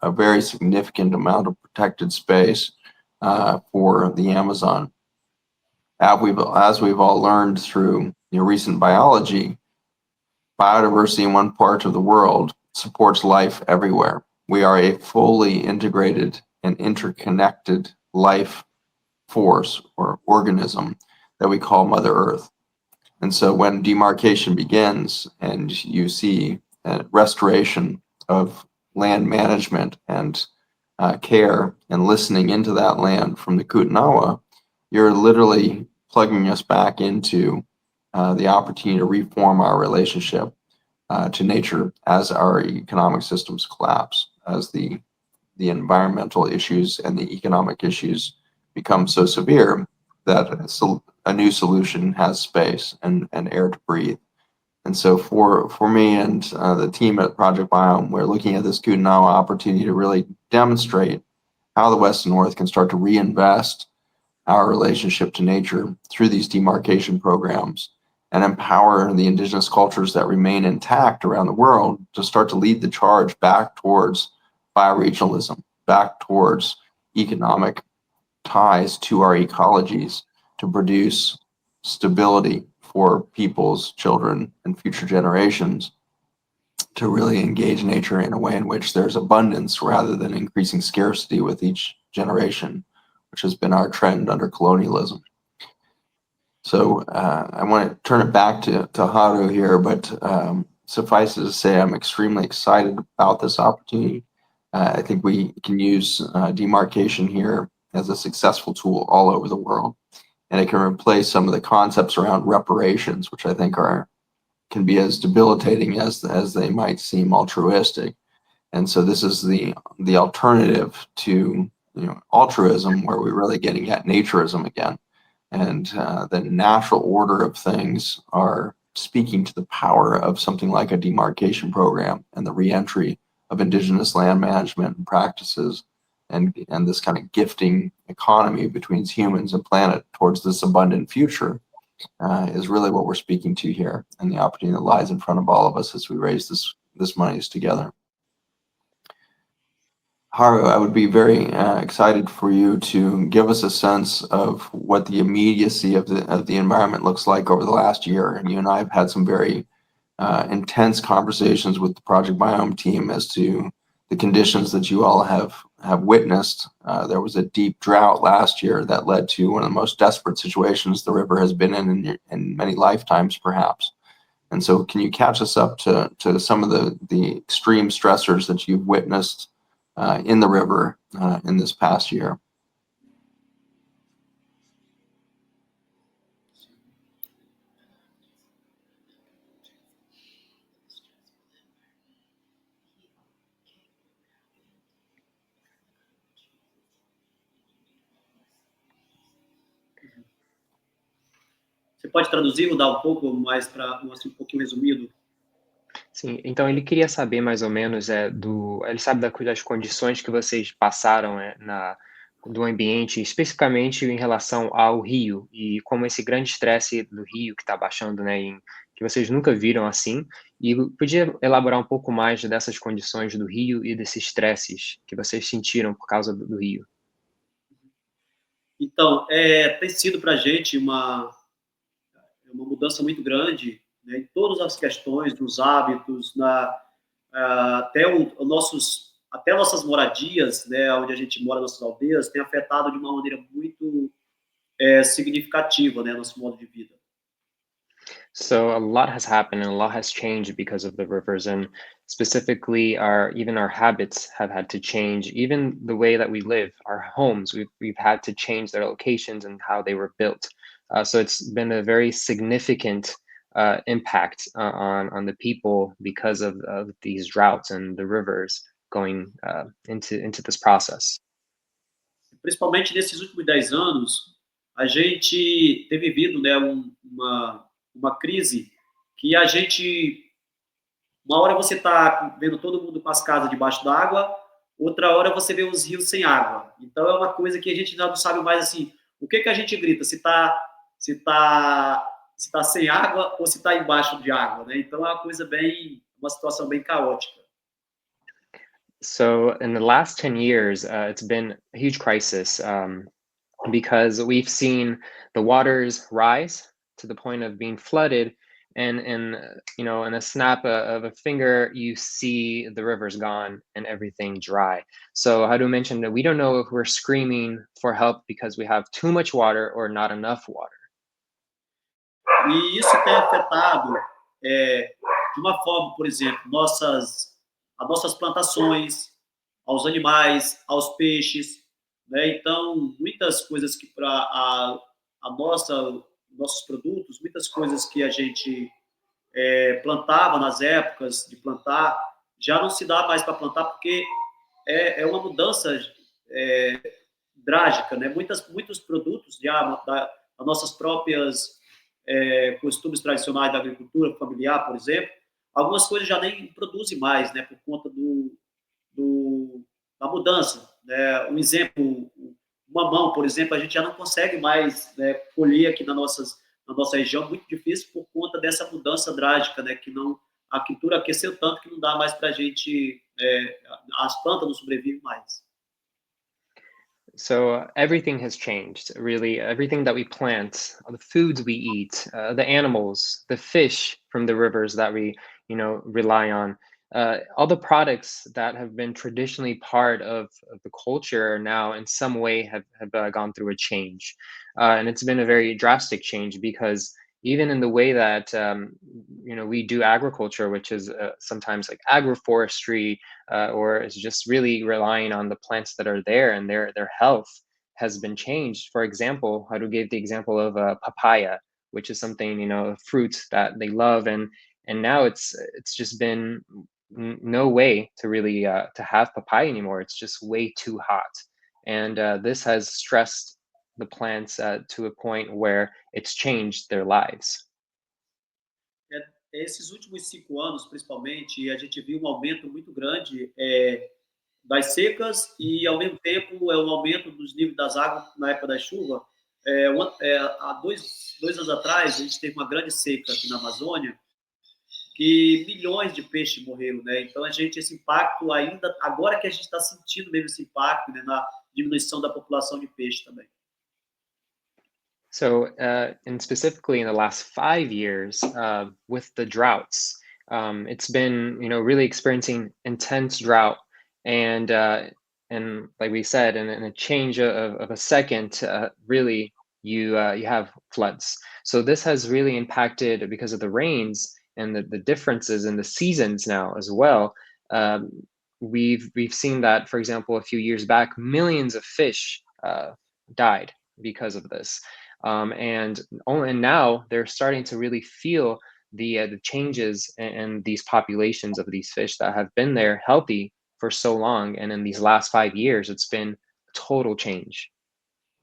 a very significant amount of protected space for the Amazon. As we've all learned through recent biology, biodiversity in one part of the world supports life everywhere. We are a fully integrated and interconnected life force or organism that we call Mother Earth. And so when demarcation begins and you see a restoration of land management and care and listening into that land from the Kootenai, you're literally plugging us back into the opportunity to reform our relationship to nature as our economic systems collapse, as the environmental issues and the economic issues become so severe that a new solution has space and air to breathe. And so for me and the team at Project Biome, we're looking at this Kootenai opportunity to really demonstrate how the West and North can start to reinvest our relationship to nature through these demarcation programs and empower the indigenous cultures that remain intact around the world to start to lead the charge back towards bioregionalism, back towards economic ties to our ecologies to produce stability for people's children and future generations, to really engage nature in a way in which there's abundance rather than increasing scarcity with each generation, which has been our trend under colonialism. So I want to turn it back to Haru here, but suffice it to say, I'm extremely excited about this opportunity. I think we can use demarcation here as a successful tool all over the world. And it can replace some of the concepts around reparations, which I think can be as debilitating as they might seem altruistic. And so this is the alternative to altruism, where we're really getting at naturism again, and the natural order of things are speaking to the power of something like a demarcation program and the reentry of indigenous land management practices, and this kind of gifting economy between humans and planet towards this abundant future is really what we're speaking to here, and the opportunity that lies in front of all of us as we raise this monies together. Haru, I would be very excited for you to give us a sense of what the immediacy of the environment looks like over the last year. And you and I have had some very intense conversations with the Project Biome team as to the conditions that you all have witnessed. There was a deep drought last year that led to one of the most desperate situations the river has been in many lifetimes, perhaps. And so can you catch us up to some of the extreme stressors that you've witnessed in the river in this past year? Você pode traduzir ou dar um pouco mais para mostrar um pouquinho resumido? Sim, então ele queria saber mais ou menos ele sabe das condições que vocês passaram do ambiente, especificamente em relação ao rio e como esse grande estresse do rio que está baixando, né, que vocês nunca viram assim, e podia elaborar um pouco mais dessas condições do rio e desses estresses que vocês sentiram por causa do rio. Então, tem sido para a gente uma mudança muito grande, né, em todas as questões, nos hábitos, até nossas moradias, né, onde a gente mora, nossas aldeias, tem afetado de uma maneira muito significativa, né, nosso modo de vida. So a lot has happened and a lot has changed because of the rivers, and specifically even our habits have had to change. Even the way that we live, our homes, we've had to change their locations and how they were built. So it's been a very significant impact on the people because of these droughts and the rivers going into this process. Principalmente nesses últimos 10 anos, a gente tem vivido, né, uma crise que uma hora você está vendo todo mundo com as casas debaixo d'água, outra hora você vê os rios sem água. Então é uma coisa que a gente já não sabe mais assim, o que a gente grita, se tá sem água ou se está embaixo de água, né? Então é uma situação bem caótica. So in the last 10 years, it's been a huge crisis because we've seen the waters rise to the point of being flooded, and in a snap of a finger, you see the rivers gone and everything dry. So Hadu mentioned that we don't know if we're screaming for help because we have too much water or not enough water. E isso tem afetado de uma forma, por exemplo, as nossas plantações, aos animais, aos peixes, né? Então, muitas coisas que para nossos produtos, muitas coisas que a gente plantava nas épocas de plantar, já não se dá mais para plantar porque é uma mudança drástica, né? Muitos produtos das nossas próprias costumes tradicionais da agricultura familiar, por exemplo, algumas coisas já nem produzem mais, né? Por conta da mudança, né? Um exemplo, o mamão, por exemplo, a gente já não consegue mais, né, colher aqui na nossa região, muito difícil por conta dessa mudança drástica, né? A agricultura aqueceu tanto que não dá mais para a gente, as plantas não sobrevivem mais. So everything has changed, really. Everything that we plant, the foods we eat, the animals, the fish from the rivers that we, rely on, all the products that have been traditionally part of the culture now in some way have gone through a change. And it's been a very drastic change because even in the way that we do agriculture, which is sometimes like agroforestry, or is just really relying on the plants that are there and their health, has been changed. For example, Haru gave the example of papaya, which is something, a fruit that they love, and now it's just been no way to really to have papaya anymore. It's just way too hot, and this has stressed the plants to a point where it's changed their lives. Esses últimos 5 anos, principalmente, a gente viu um aumento muito grande das secas e, ao mesmo tempo, um aumento dos níveis das águas na época da chuva. Há dois anos atrás, a gente teve uma grande seca aqui na Amazônia, que milhões de peixes morreram, né? Então, esse impacto ainda, agora que a gente está sentindo mesmo esse impacto, né, na diminuição da população de peixe também. So, and specifically in the last 5 years, with the droughts, it's been, really experiencing intense drought, and like we said, in a change of a second, really, you have floods. So this has really impacted because of the rains and the differences in the seasons now as well. We've seen that, for example, a few years back, millions of fish died because of this. And now they're starting to really feel the changes in these populations of these fish that have been there healthy for so long, and in these last 5 years, it's been total change.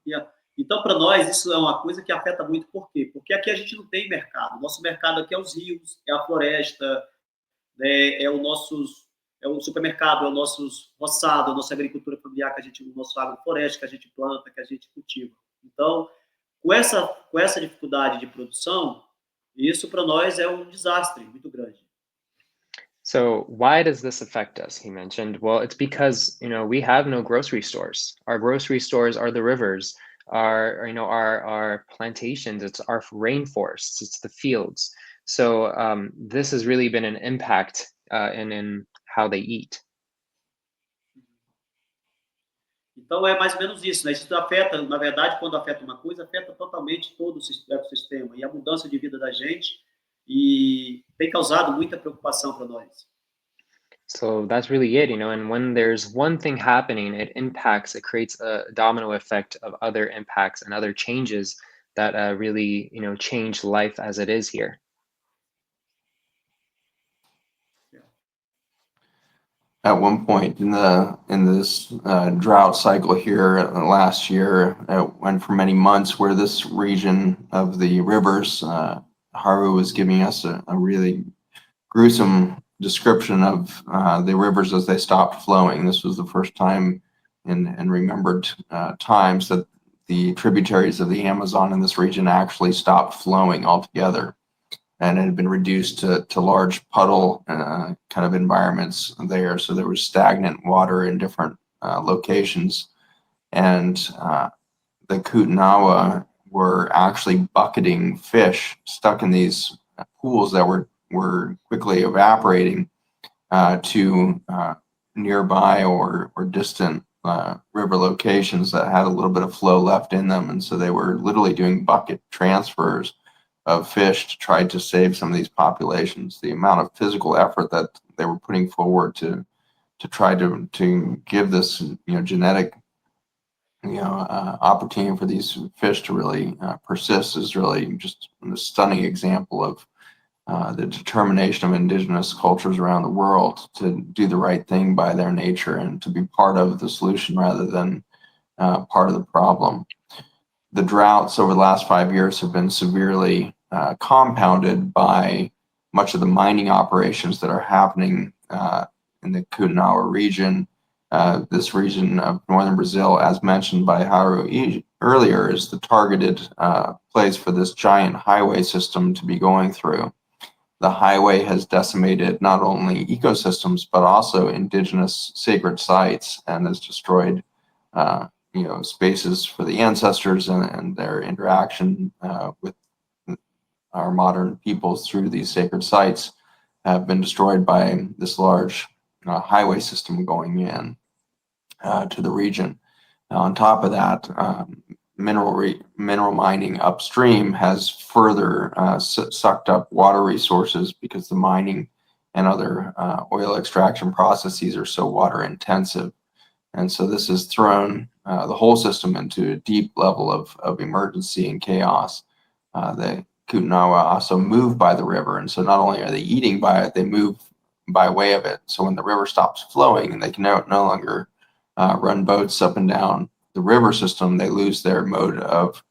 Yeah. Então, para nós, isso é uma coisa que afeta muito. Por quê? Porque aqui a gente não tem mercado. Nosso mercado aqui é os rios, é a floresta, né? É o supermercado, é o nosso roçado, a nossa agricultura familiar, o nosso agrofloresta que a gente planta, que a gente cultiva. Então, com essa dificuldade de produção, isso para nós é um desastre muito grande. So why does this affect us? He mentioned, well, it's because, we have no grocery stores. Our grocery stores are the rivers, our plantations, it's our rainforests, it's the fields. So this has really been an impact in how they eat. Então, é mais ou menos isso, né? Isso afeta, na verdade, quando afeta uma coisa, afeta totalmente todo o ecossistema e a mudança de vida da gente, e tem causado muita preocupação para nós. So that's really it, and when there's one thing happening, it creates a domino effect of other impacts and other changes that really, change life as it is here. At one point in this drought cycle here last year, it went for many months where this region of the rivers, Haru was giving us a really gruesome description of the rivers as they stopped flowing. This was the first time in remembered times that the tributaries of the Amazon in this region actually stopped flowing altogether, and it had been reduced to large puddle kind of environments there. So there was stagnant water in different locations, and the Kootenawa were actually bucketing fish stuck in these pools that were quickly evaporating to nearby or distant river locations that had a little bit of flow left in them. And so they were literally doing bucket transfers of fish to try to save some of these populations. The amount of physical effort that they were putting forward to try to give this genetic opportunity for these fish to really persist is really just a stunning example of the determination of indigenous cultures around the world to do the right thing by their nature and to be part of the solution rather than part of the problem. The droughts over the last 5 years have been severely compounded by much of the mining operations that are happening in the Kootenawa region. This region of northern Brazil, as mentioned by Haru earlier, is the targeted place for this giant highway system to be going through. The highway has decimated not only ecosystems, but also indigenous sacred sites, and has destroyed spaces for the ancestors and their interaction with our modern peoples through these sacred sites have been destroyed by this large highway system going in to the region. Now, on top of that, mineral mining upstream has further sucked up water resources because the mining and other oil extraction processes are so water intensive. And so this has thrown the whole system into a deep level of emergency and chaos. The Kootenai also move by the river, and so not only are they eating by it, they move by way of it. So when the river stops flowing and they can no longer run boats up and down the river system, they lose their mode of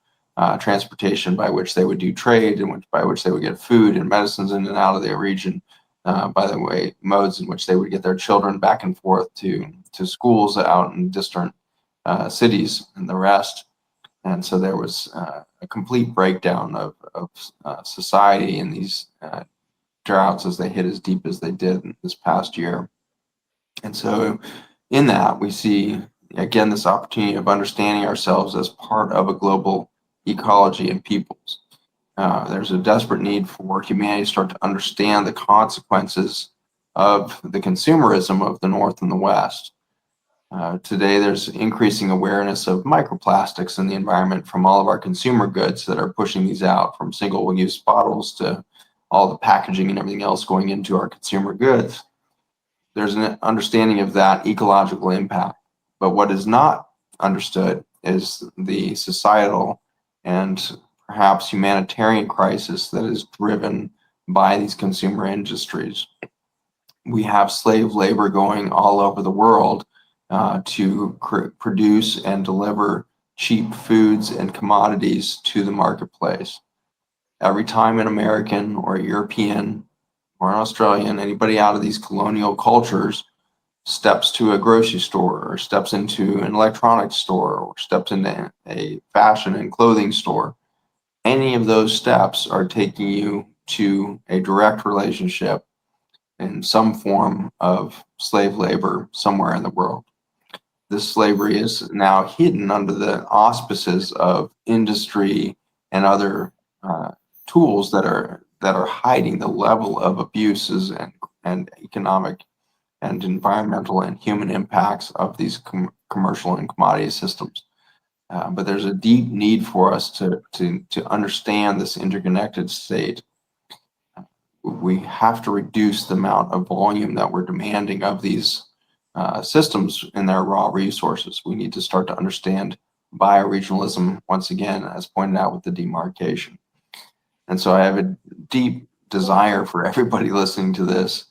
transportation by which they would do trade and by which they would get food and medicines in and out of their region. By the way, modes in which they would get their children back and forth to schools out in distant cities and the rest. And so there was a complete breakdown of society in these droughts as they hit as deep as they did this past year. And so in that, we see, again, this opportunity of understanding ourselves as part of a global ecology and peoples. There's a desperate need for humanity to start to understand the consequences of the consumerism of the North and the West. Today, there's increasing awareness of microplastics in the environment from all of our consumer goods that are pushing these out, from single-use bottles to all the packaging and everything else going into our consumer goods. There's an understanding of that ecological impact. But what is not understood is the societal and perhaps humanitarian crisis that is driven by these consumer industries. We have slave labor going all over the world to produce and deliver cheap foods and commodities to the marketplace. Every time an American or a European or an Australian, anybody out of these colonial cultures steps to a grocery store or steps into an electronics store or steps into a fashion and clothing store, any of those steps are taking you to a direct relationship in some form of slave labor somewhere in the world. This slavery is now hidden under the auspices of industry and other tools that are hiding the level of abuses and economic and environmental and human impacts of these commercial and commodity systems. But there's a deep need for us to understand this interconnected state. We have to reduce the amount of volume that we're demanding of these systems in their raw resources. We need to start to understand bioregionalism once again, as pointed out with the demarcation. And so I have a deep desire for everybody listening to this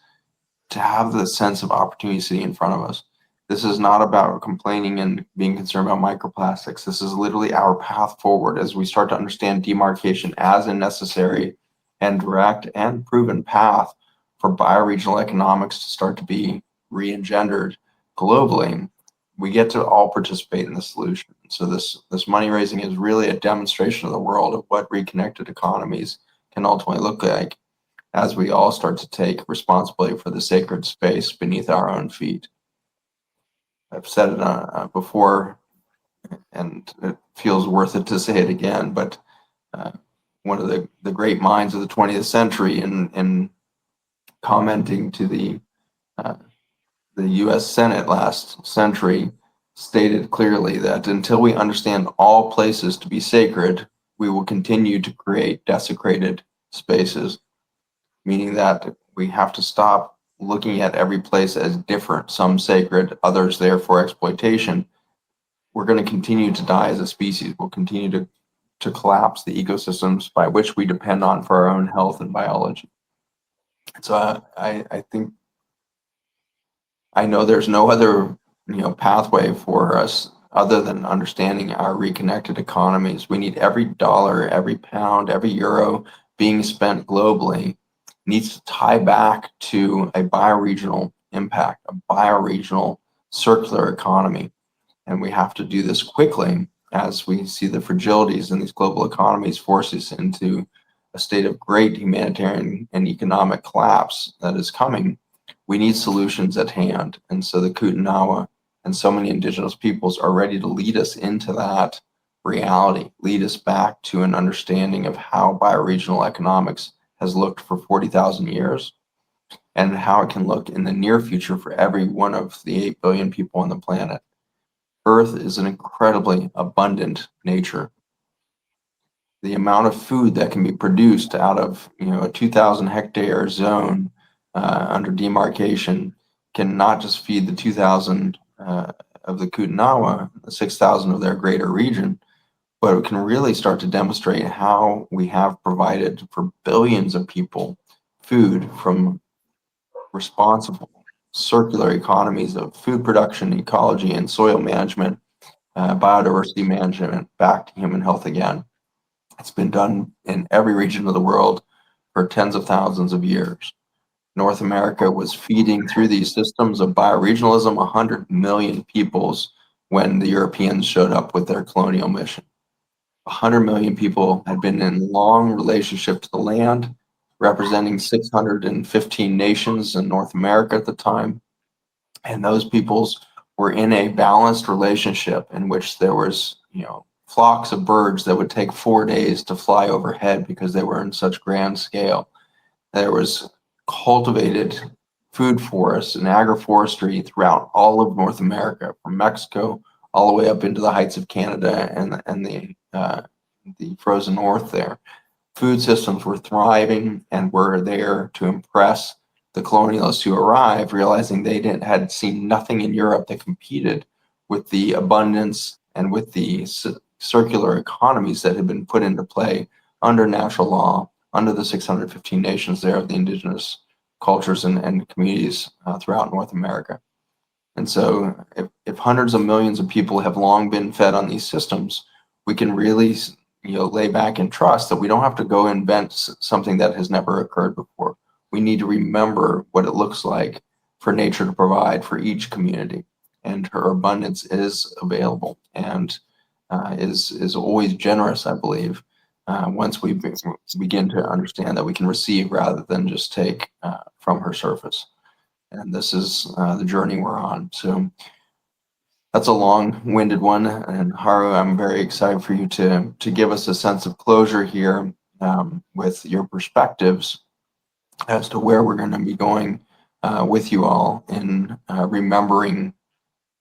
to have the sense of opportunity sitting in front of us. This is not about complaining and being concerned about microplastics. This is literally our path forward as we start to understand demarcation as a necessary and direct and proven path for bioregional economics to start to be re-engendered globally. We get to all participate in the solution. So this money raising is really a demonstration of the world of what reconnected economies can ultimately look like as we all start to take responsibility for the sacred space beneath our own feet. I've said it before, and it feels worth it to say it again, but one of the great minds of the 20th century in commenting to the U.S. Senate last century stated clearly that until we understand all places to be sacred, we will continue to create desecrated spaces, meaning that we have to stop looking at every place as different, some sacred, others there for exploitation. We're going to continue to die as a species. We'll continue to collapse the ecosystems by which we depend on for our own health and biology. So I think, I know there's no other pathway for us other than understanding our reconnected economies. We need every dollar, every pound, every euro being spent globally needs to tie back to a bioregional impact, a bioregional circular economy. And we have to do this quickly as we see the fragilities in these global economies force us into a state of great humanitarian and economic collapse that is coming. We need solutions at hand. And so the Kootenai and so many indigenous peoples are ready to lead us into that reality, lead us back to an understanding of how bioregional economics has looked for 40,000 years and how it can look in the near future for every one of the 8 billion people on the planet. Earth is an incredibly abundant nature. The amount of food that can be produced out of a 2,000 hectare zone under demarcation can not just feed the 2,000 the Kutanawa, 6,000 of their greater region, but it can really start to demonstrate how we have provided for billions of people food from responsible circular economies of food production, ecology, and soil management, biodiversity management back to human health again. It's been done in every region of the world for tens of thousands of years. North America was feeding through these systems of bioregionalism 100 million peoples when the Europeans showed up with their colonial mission. 100 million people had been in long relationship to the land, representing 615 nations in North America at the time. And those peoples were in a balanced relationship in which there was, flocks of birds that would take 4 days to fly overhead because they were in such grand scale. There was cultivated food forests and agroforestry throughout all of North America, from Mexico all the way up into the heights of Canada and the frozen north there. Food systems were thriving and were there to impress the colonialists who arrived, realizing they had seen nothing in Europe that competed with the abundance and with the circular economies that had been put into play under natural law, under the 615 nations there of the indigenous cultures and communities throughout North America. And so if hundreds of millions of people have long been fed on these systems, we can really lay back and trust that we don't have to go invent something that has never occurred before. We need to remember what it looks like for nature to provide for each community. And her abundance is available and is always generous, I believe, once we begin to understand that we can receive rather than just take from her surface. And this is the journey we're on. So that's a long-winded one. And Haru, I'm very excited for you to give us a sense of closure here with your perspectives as to where we're going to be going with you all in remembering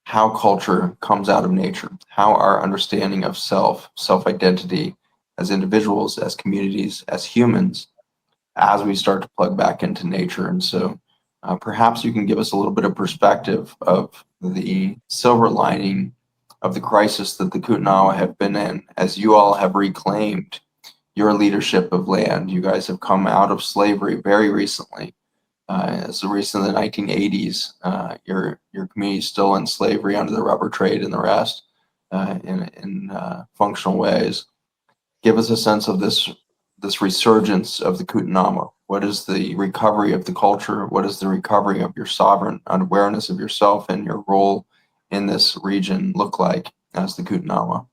how culture comes out of nature, how our understanding of self-identity as individuals, as communities, as humans, as we start to plug back into nature. And so perhaps you can give us a little bit of perspective of the silver lining of the crisis that the Kutanawa have been in, as you all have reclaimed your leadership of land. You guys have come out of slavery very recently. As recent as the 1980s, your community is still in slavery under the rubber trade and the rest in functional ways. Give us a sense of this resurgence of the Kutanawa. What is the recovery of the culture? What is the recovery of your sovereign awareness of yourself and your role in this region look like as the Kutanawa?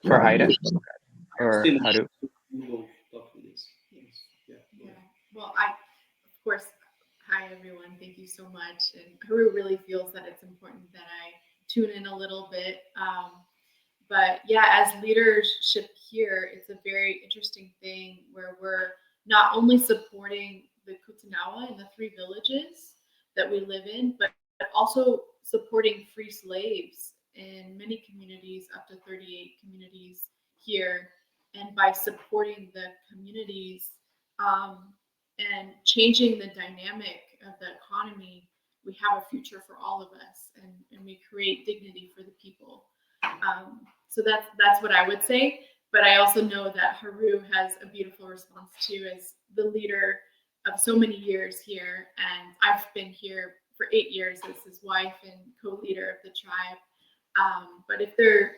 For Yeah. Haida or Haru? Yeah. Well, of course, hi everyone. Thank you so much. And Haru really feels that it's important that I tune in a little bit. But yeah, as leadership here, it's a very interesting thing where we're not only supporting the Kutanawa and the 3 villages that we live in, but also supporting free slaves in many communities, up to 38 communities here. And by supporting the communities and changing the dynamic of the economy, we have a future for all of us, and we create dignity for the people. So that's what I would say. But I also know that Haru has a beautiful response too, as the leader of so many years here, and I've been here for 8 years as his wife and co-leader of the tribe. But if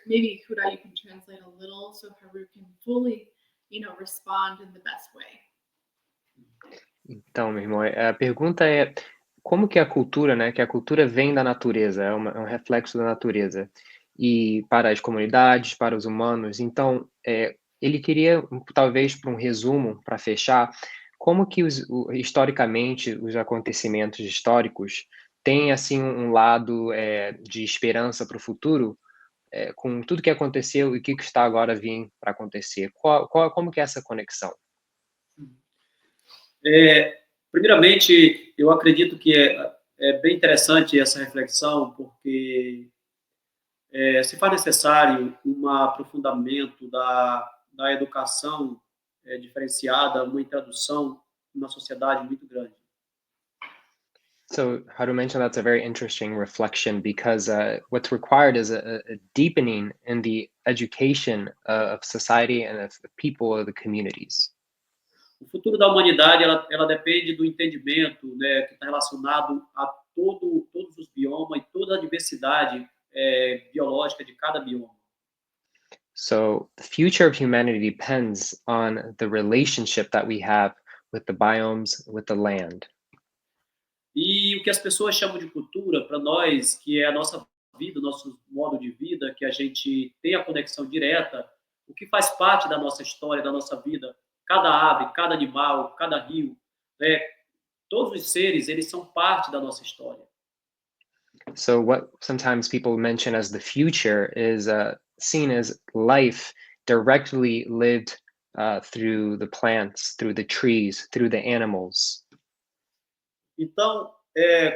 maybe Huda, you can translate a little so Haru can fully, respond in the best way. Então, meu irmão, a pergunta é como que a cultura, né, que a cultura vem da natureza, é um reflexo da natureza, e para as comunidades, para os humanos. Então, ele queria, talvez, para um resumo, para fechar, como que historicamente os acontecimentos históricos têm assim um lado de esperança para o futuro, com tudo que aconteceu e o que está agora vindo para acontecer. Como que é essa conexão? Primeiramente, eu acredito que é bem interessante essa reflexão, porque se faz necessário um aprofundamento da educação diferenciada, uma introdução numa sociedade muito grande. So Haru mentioned that's a very interesting reflection because what's required is a deepening in the education of society and of the people of the communities. O futuro da humanidade ela depende do entendimento, né, que está relacionado a todos os biomas e toda a diversidade biológica de cada bioma. So the future of humanity depends on the relationship that we have with the biomes, with the land. E o que as pessoas chamam de cultura, para nós, que é a nossa vida, o nosso modo de vida, que a gente tem a conexão direta, o que faz parte da nossa história, da nossa vida, cada ave, cada animal, cada rio, né, todos os seres, eles são parte da nossa história. So what sometimes people mention as the future is seen as life directly lived through the plants, through the trees, through the animals. Então,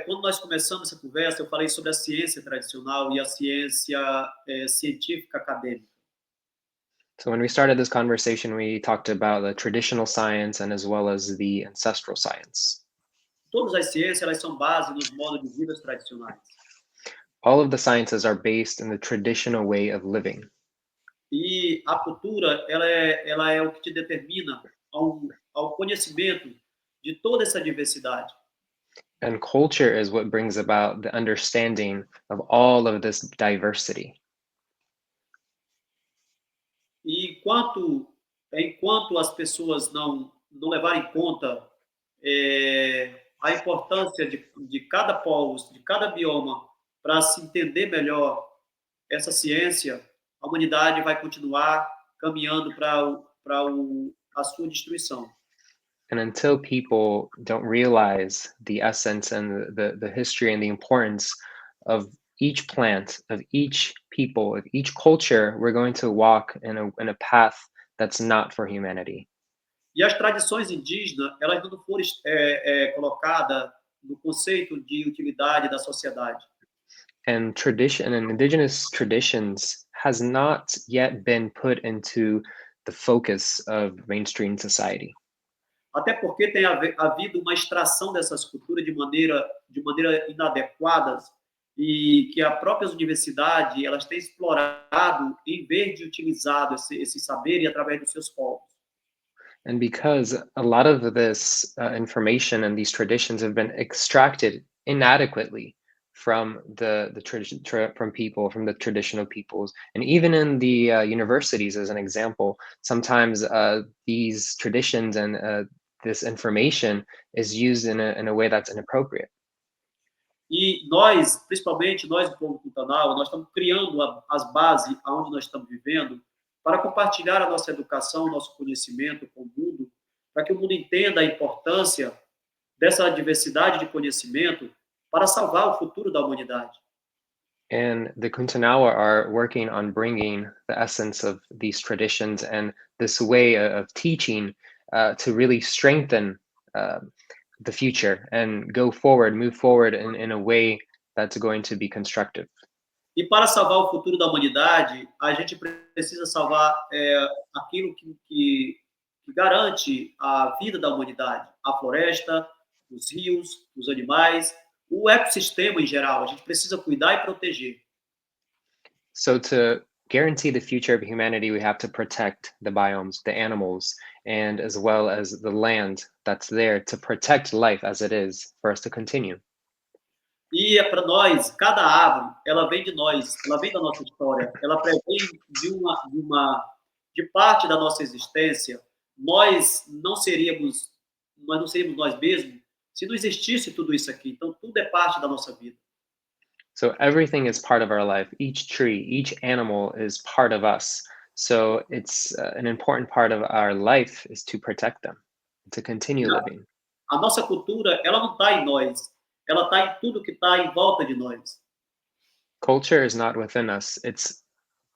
quando nós começamos essa conversa, eu falei sobre a ciência tradicional e a ciência científica acadêmica. So when we started this conversation, we talked about the traditional science and as well as the ancestral science. Todas as ciências elas são baseadas nos modos de vida tradicionais. All of the sciences are based in the traditional way of living. E a cultura ela é o que te determina ao conhecimento de toda essa diversidade. And culture is what brings about the understanding of all of this diversity. E enquanto as pessoas não levarem em conta a importância de cada povo, de cada bioma, para se entender melhor essa ciência, a humanidade vai continuar caminhando para a sua destruição. And until people don't realize the essence and the history and the importance of each plant, of each people, of each culture, we're going to walk in a path that's not for humanity. E as tradições indígenas, elas não foram colocadas no conceito de utilidade da sociedade. And tradition and indigenous traditions has not yet been put into the focus of mainstream society. Até porque tem havido uma extração dessas culturas de maneira inadequada e que as próprias universidades elas têm explorado em vez de utilizado esse saber e através dos seus povos. And because a lot of this information and these traditions have been extracted inadequately from the traditional peoples, and even in the universities, as an example, sometimes these traditions and this information is used in a way that's inappropriate. E nós, principalmente nós do povo Pantanal, nós estamos criando as bases aonde nós estamos vivendo para compartilhar a nossa educação, o nosso conhecimento com o mundo, para que o mundo entenda a importância dessa diversidade de conhecimento para salvar o futuro da humanidade. And the Kuntanawa are working on bringing the essence of these traditions and this way of teaching to really strengthen the future and move forward in a way that's going to be constructive. E para salvar o futuro da humanidade, a gente precisa salvar aquilo que garante a vida da humanidade, a floresta, os rios, os animais, o ecossistema em geral. A gente precisa cuidar e proteger. So to guarantee the future of humanity, we have to protect the biomes, the animals, and as well as the land that's there to protect life as it is for us to continue. E para nós, cada árvore, ela vem de nós, ela vem da nossa história, ela provém de parte da nossa existência. Nós não seríamos nós mesmos se não existisse tudo isso aqui. Então, tudo é parte da nossa vida. So everything is part of our life. Each tree, each animal is part of us. So it's an important part of our life is to protect them, to continue living. A nossa cultura, ela não está em nós. Ela está em tudo que está em volta de nós. Culture is not within us. It's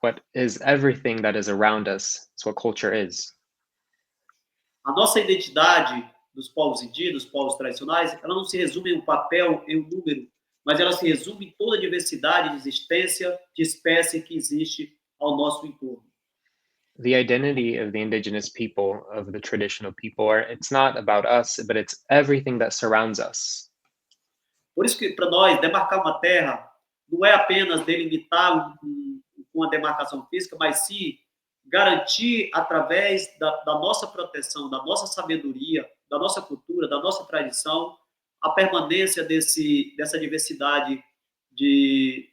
what is everything that is around us. It's what culture is. A nossa identidade dos povos indígenas, dos povos tradicionais, ela não se resume em um papel, em um número, mas ela se resume em toda a diversidade de existência de espécie que existe ao nosso entorno. the identity of the indigenous people, of the traditional people, it's not about us, but it's everything that surrounds us. Por isso que, para nós, demarcar uma terra não é apenas delimitar uma demarcação física, mas sim garantir, através da nossa proteção, da nossa sabedoria, da nossa cultura, da nossa tradição, a permanência dessa diversidade de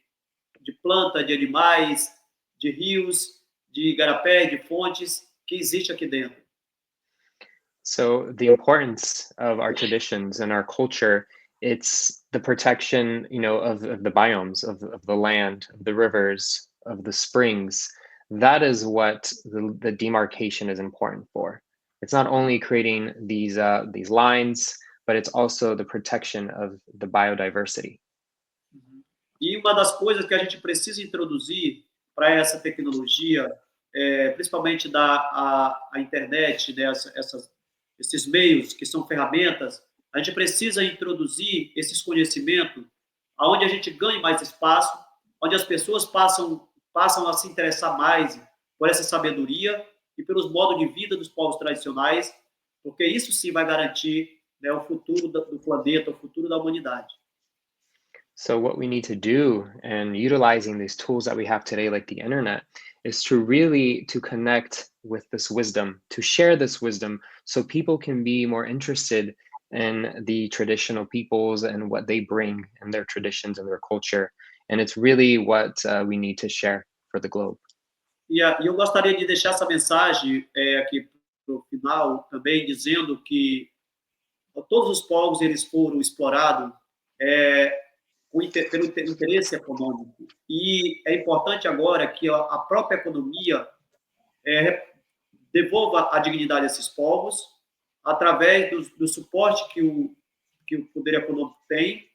planta, de animais, de rios, de igarapé, de fontes que existe aqui dentro. So the importance of our traditions and our culture, it's the protection, of the biomes, of the land, of the rivers, of the springs. That is what the demarcation is important for. It's not only creating these lines, but it's also the protection of the biodiversity. E uma das coisas que a gente precisa introduzir para essa tecnologia, principalmente a internet, né, esses meios que são ferramentas, a gente precisa introduzir esses conhecimentos aonde a gente ganhe mais espaço, onde as pessoas passam a se interessar mais por essa sabedoria e pelos modos de vida dos povos tradicionais, porque isso sim vai garantir, né, o futuro do planeta, o futuro da humanidade. So what we need to do, and utilizing these tools that we have today, like the internet, is to really connect with this wisdom, to share this wisdom, so people can be more interested in the traditional peoples and what they bring and their traditions and their culture. And it's really what we need to share for the globe. E eu gostaria de deixar essa mensagem aqui para o final também, dizendo que todos os povos eles foram explorados pelo interesse econômico. E é importante agora que a própria economia devolva a dignidade a esses povos através do suporte que o poder econômico tem,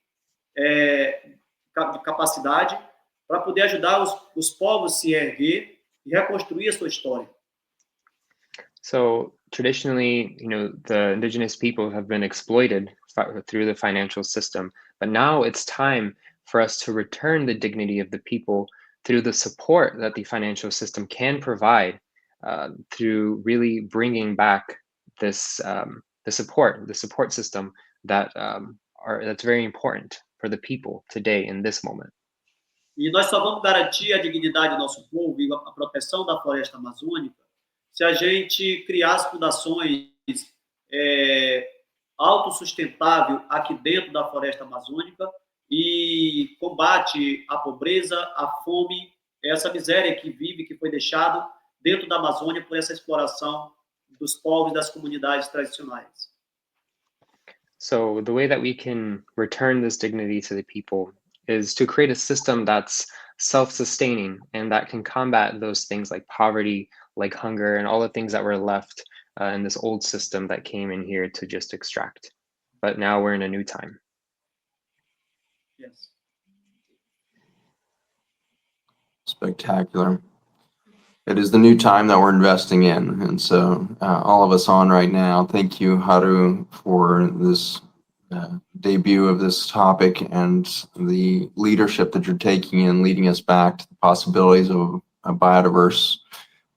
de capacidade, para poder ajudar os povos a se erguer e reconstruir a sua história. So traditionally, the indigenous people have been exploited through the financial system, but now it's time for us to return the dignity of the people through the support that the financial system can provide, through really bringing back this the support system that's very important for the people today in this moment. E nós só vamos garantir a dignidade do nosso povo e a proteção da floresta amazônica se a gente criar as fundações autossustentável aqui dentro da floresta amazônica e combate a pobreza, a fome, essa miséria que foi deixado dentro da Amazônia por essa exploração dos povos e das comunidades tradicionais. So the way that we can return this dignity to the people is to create a system that's self-sustaining and that can combat those things like poverty, like hunger, and all the things that were left in this old system that came in here to just extract. But now we're in a new time. Yes. Spectacular. It is the new time that we're investing in. And so all of us on right now, thank you, Haru, for this debut of this topic and the leadership that you're taking in, leading us back to the possibilities of a biodiverse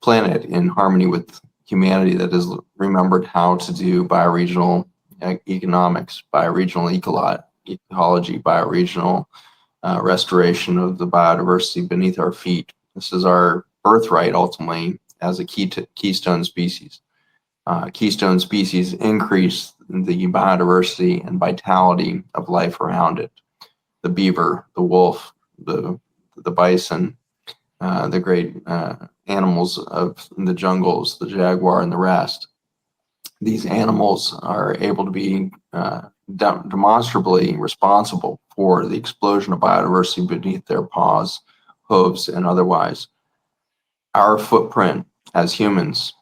planet in harmony with humanity that has remembered how to do bioregional economics, bioregional ecology, bioregional restoration of the biodiversity beneath our feet. This is our birthright, ultimately, as a keystone species. Keystone species increase the biodiversity and vitality of life around it. The beaver, the wolf, the bison, the great animals of the jungles, the jaguar and the rest. These animals are able to be demonstrably responsible for the explosion of biodiversity beneath their paws, hooves, and otherwise. Our footprint as humans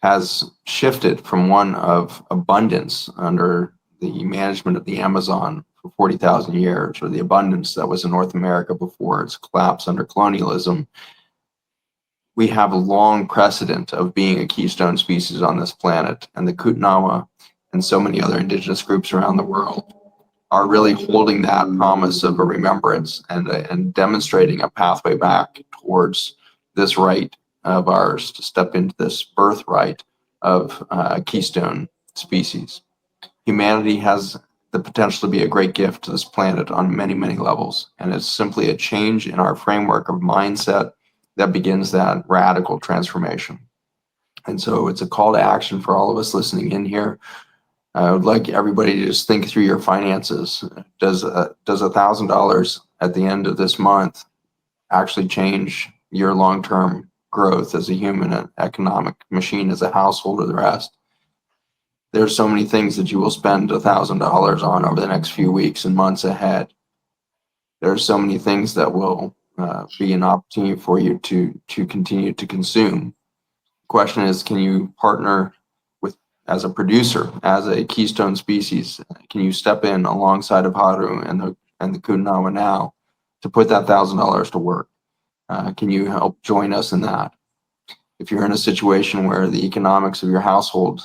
has shifted from one of abundance under the management of the Amazon for 40,000 years, or the abundance that was in North America before its collapse under colonialism. We have a long precedent of being a keystone species on this planet, and the Kootenai and so many other indigenous groups around the world are really holding that promise of a remembrance and demonstrating a pathway back towards this right of ours to step into this birthright of keystone species. Humanity has the potential to be a great gift to this planet on many, many levels. And it's simply a change in our framework of mindset that begins that radical transformation. And so it's a call to action for all of us listening in here. I would like everybody to just think through your finances. Does $1,000 at the end of this month actually change your long-term growth as a human, an economic machine, as a household, or the rest? There's so many things that you will spend $1,000 on over the next few weeks and months ahead. There are so many things that will be an opportunity for you to continue to consume. The question is, can you partner with, as a producer, as a keystone species? Can you step in alongside of Haru and the Kūnawa now to put that $1,000 to work? Can you help join us in that? If you're in a situation where the economics of your household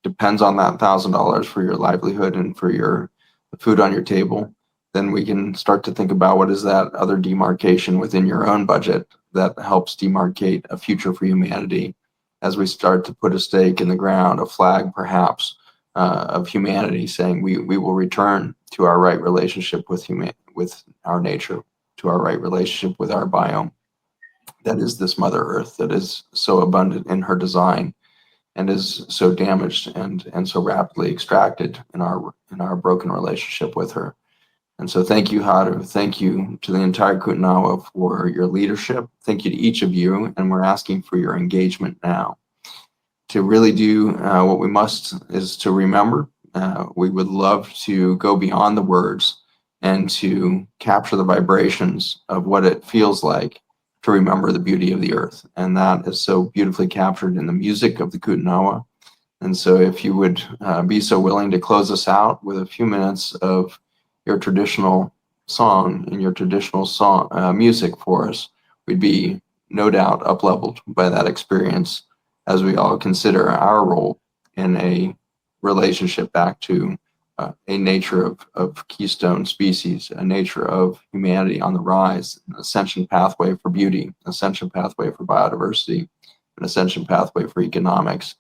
depends on that $1,000 for your livelihood and for your food on your table, then we can start to think about what is that other demarcation within your own budget that helps demarcate a future for humanity as we start to put a stake in the ground, a flag perhaps of humanity, saying we will return to our right relationship with our nature, to our right relationship with our biome. That is this Mother Earth that is so abundant in her design and is so damaged and so rapidly extracted in our broken relationship with her. And so thank you, Haru. Thank you to the entire Kūnawa for your leadership. Thank you to each of you. And we're asking for your engagement now. To really do what we must is to remember. We would love to go beyond the words and to capture the vibrations of what it feels like to remember the beauty of the earth. And that is so beautifully captured in the music of the Kūnawa. And so if you would be so willing to close us out with a few minutes of your traditional song and your traditional song music for us, we'd be no doubt up-leveled by that experience as we all consider our role in a relationship back to a nature of keystone species, a nature of humanity on the rise, an ascension pathway for beauty, an ascension pathway for biodiversity, an ascension pathway for economics.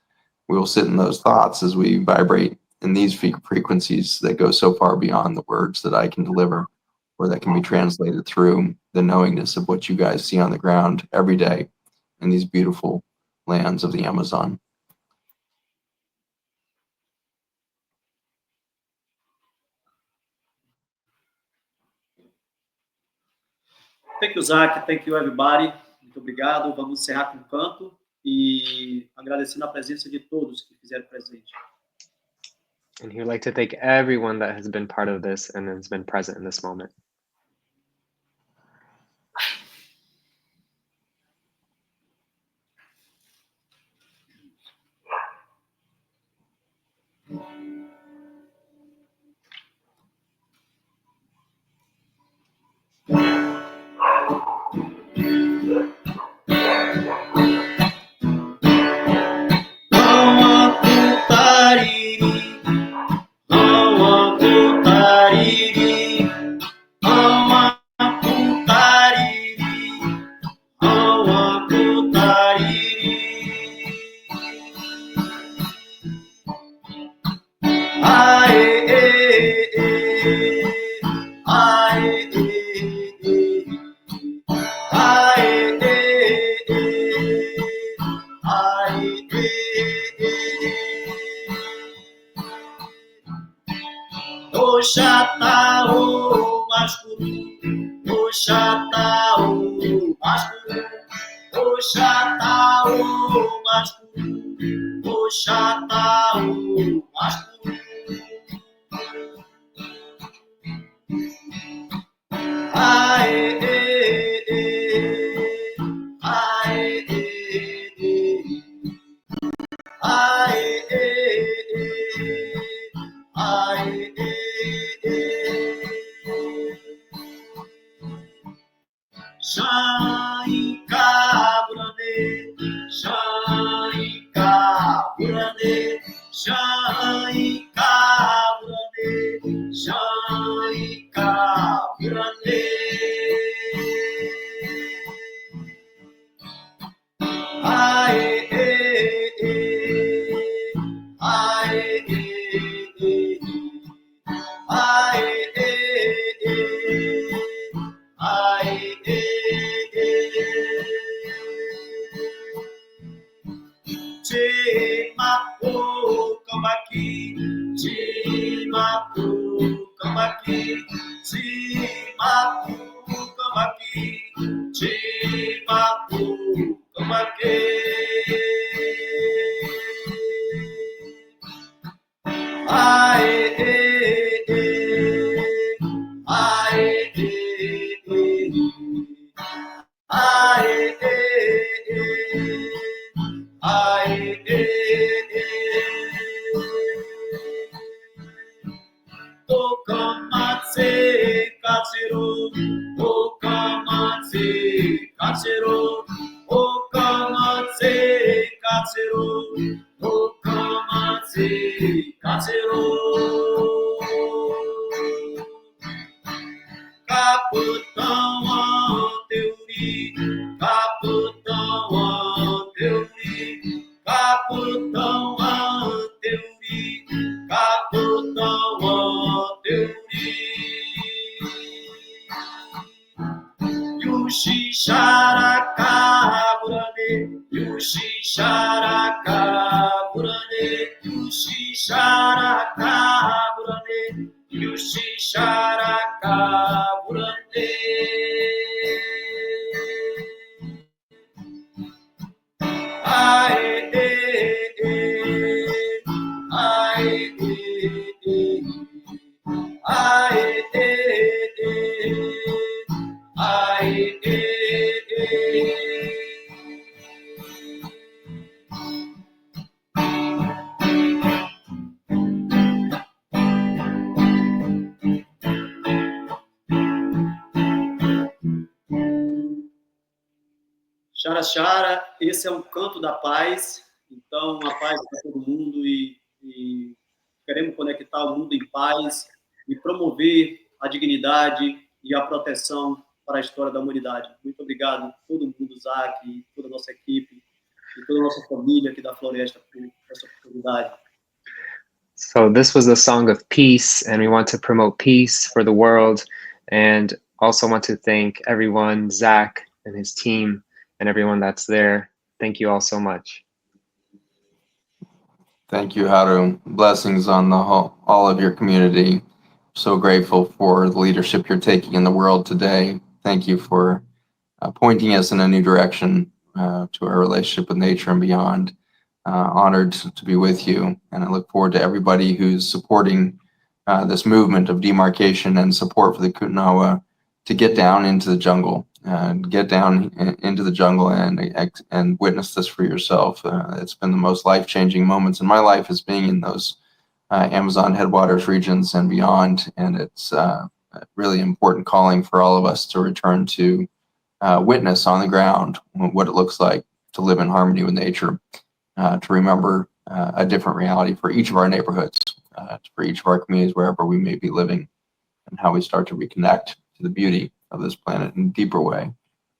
We will sit in those thoughts as we vibrate in these frequencies that go so far beyond the words that I can deliver, or that can be translated through the knowingness of what you guys see on the ground every day in these beautiful lands of the Amazon. Thank you, Zach. Thank you, everybody. Muito obrigado. Vamos encerrar com um canto e agradecendo a presença de todos que fizeram presente. And he'd like to thank everyone that has been part of this and has been present in this moment. Oxatá, o masculino, Oxatá, o masculino, Oxatá, o masculino, Oxatá, o masculino. Aê, aê, aê, aê, Shai Kaburane, Shai Kaburane. Aê, aê, Chimapu, Kamaki, Chimapu, Kamaki, Chimapu, Kamaki, Chimapu, Kamaki. Aê, aê, aê, Okamatse katsero, Okamatse katsero, Okamatse katsero, Okamatse katsero. Caputão Anteuri, Caputão Anteuri, Caputão Anteuri, Caputão Anteuri. Yushi Sharakamurane, Yushi Sharakamurane, Yushi Sharakamurane, Yushi Sharakamurane. Aê, aê, aê, aê, Chara Chara, esse é um canto da paz, então a paz para todo mundo e queremos conectar o mundo em paz e promover a dignidade e a proteção para a história da humanidade. Muito obrigado a todo mundo, Zac, toda a nossa equipe e toda a nossa família aqui da Floresta por essa oportunidade. So this was a song of peace, and we want to promote peace for the world, and also want to thank everyone, Zac and his team, and everyone that's there. Thank you all so much. Thank you, Haru. Blessings on all of your community. So grateful for the leadership you're taking in the world today. Thank you for pointing us in a new direction to our relationship with nature and beyond. Honored to be with you, and I look forward to everybody who's supporting this movement of demarcation and support for the Kootenai to get down into the jungle. Get down into the jungle and witness this for yourself. It's been the most life-changing moments in my life is being in those Amazon headwaters regions and beyond, and it's a really important calling for all of us to return to witness on the ground what it looks like to live in harmony with nature, to remember a different reality for each of our neighborhoods, for each of our communities, wherever we may be living, and how we start to reconnect to the beauty of this planet in a deeper way,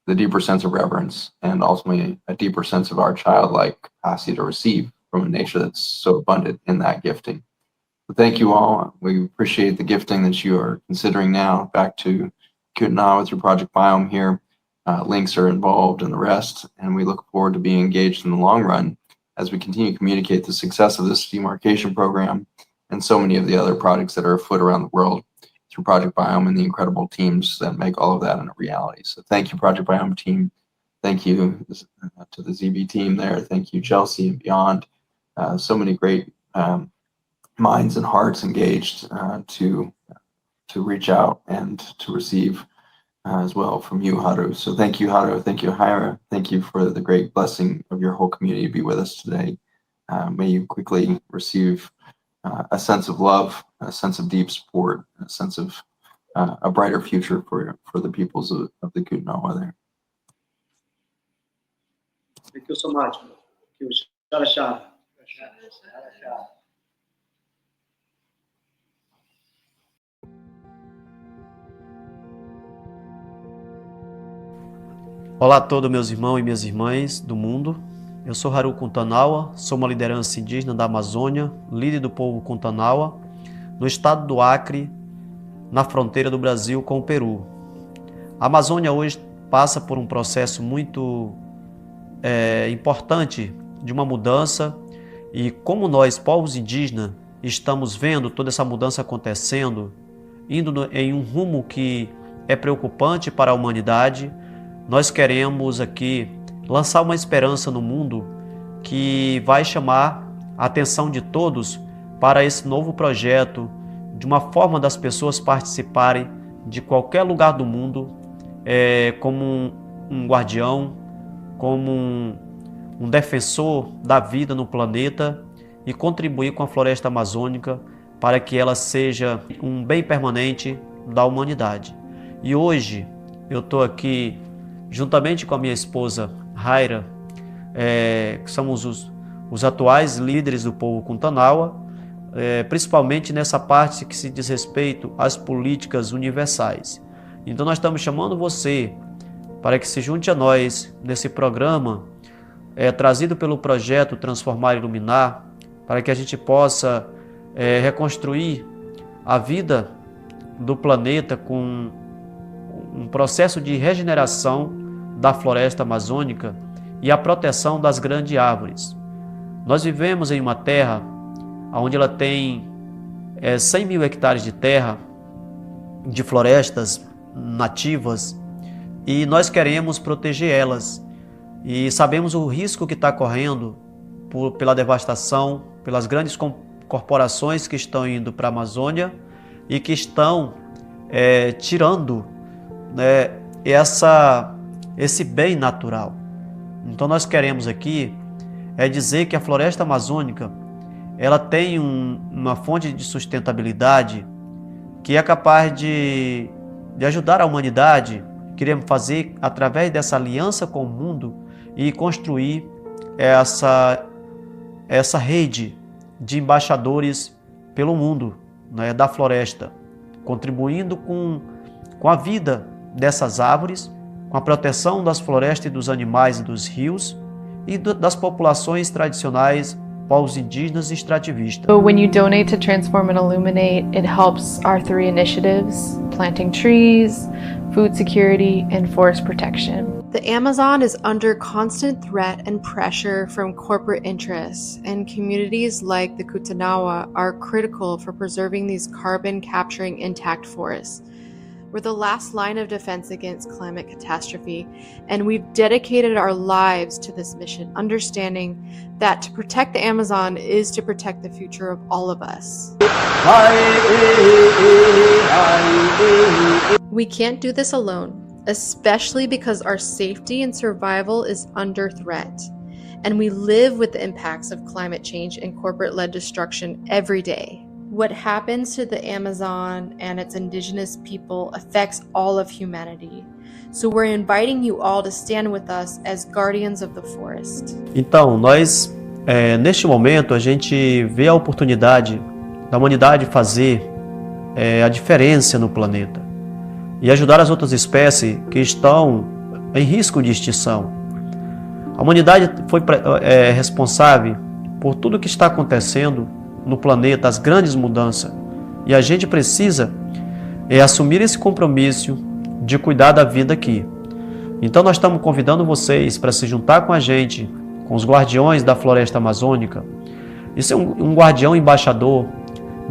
the deeper sense of reverence, and ultimately a deeper sense of our childlike capacity to receive from a nature that's so abundant in that gifting. So thank you all. We appreciate the gifting that you are considering now. Back to Kootenai with your Project Biome here. Links are involved and the rest, and we look forward to being engaged in the long run as we continue to communicate the success of this demarcation program and so many of the other projects that are afoot around the world through Project Biome and the incredible teams that make all of that a reality. So thank you, Project Biome team. Thank you to the ZB team there. Thank you, Chelsea and beyond. So many great minds and hearts engaged to reach out and to receive as well from you, Haru. So thank you, Haru. Thank you, Hira. Thank you for the great blessing of your whole community to be with us today. May you quickly receive a sense of love, a sense of deep support, a sense of a brighter future for the peoples of the Kootenai there. Thank you so much. Thank you. Chara Chara. Olá a todos meus irmãos e minhas irmãs do mundo. Eu sou Haru Kuntanawa, sou uma liderança indígena da Amazônia, líder do povo Kuntanawa, no estado do Acre, na fronteira do Brasil com o Peru. A Amazônia hoje passa por um processo muito importante de uma mudança, e como nós, povos indígenas, estamos vendo toda essa mudança acontecendo, indo em um rumo que é preocupante para a humanidade, nós queremos aqui lançar uma esperança no mundo que vai chamar a atenção de todos para esse novo projeto, de uma forma das pessoas participarem de qualquer lugar do mundo, como um guardião, como um defensor da vida no planeta, e contribuir com a floresta amazônica para que ela seja um bem permanente da humanidade. E hoje eu estou aqui juntamente com a minha esposa Haira, que somos os atuais líderes do povo Kuntanawa, principalmente nessa parte que se diz respeito às políticas universais. Então nós estamos chamando você para que se junte a nós nesse programa trazido pelo projeto Transformar e Iluminar, para que a gente possa reconstruir a vida do planeta com um processo de regeneração da floresta amazônica e a proteção das grandes árvores. Nós vivemos em uma terra onde ela tem 100 mil hectares de terra, de florestas nativas, e nós queremos proteger elas. E sabemos o risco que está correndo pela devastação, pelas grandes corporações que estão indo para a Amazônia e que estão tirando, né, esse bem natural. Então nós queremos aqui dizer que a floresta amazônica ela tem uma fonte de sustentabilidade que é capaz de ajudar a humanidade. Queremos fazer através dessa aliança com o mundo e construir essa rede de embaixadores pelo mundo, né, da floresta, contribuindo com a vida dessas árvores, com a proteção das florestas e dos animais e dos rios e das populações tradicionais, povos indígenas e extrativistas. So when you donate to Transform and Illuminate, it helps our 3 initiatives: planting trees, food security, and forest protection. The Amazon is under constant threat and pressure from corporate interests, and communities like the Kutanawa are critical for preserving these carbon-capturing intact forests. We're the last line of defense against climate catastrophe, and we've dedicated our lives to this mission, understanding that to protect the Amazon is to protect the future of all of us. We can't do this alone, especially because our safety and survival is under threat, and we live with the impacts of climate change and corporate-led destruction every day. What happens to the Amazon and its indigenous people affects all of humanity. So we're inviting you all to stand with us as guardians of the forest. Então, nós, neste momento, a gente vê a oportunidade da humanidade fazer a diferença no planeta e ajudar as outras espécies que estão em risco de extinção. A humanidade foi responsável por tudo que está acontecendo no planeta, as grandes mudanças, e a gente precisa assumir esse compromisso de cuidar da vida aqui. Então nós estamos convidando vocês para se juntar com a gente, com os guardiões da floresta amazônica, e ser um guardião embaixador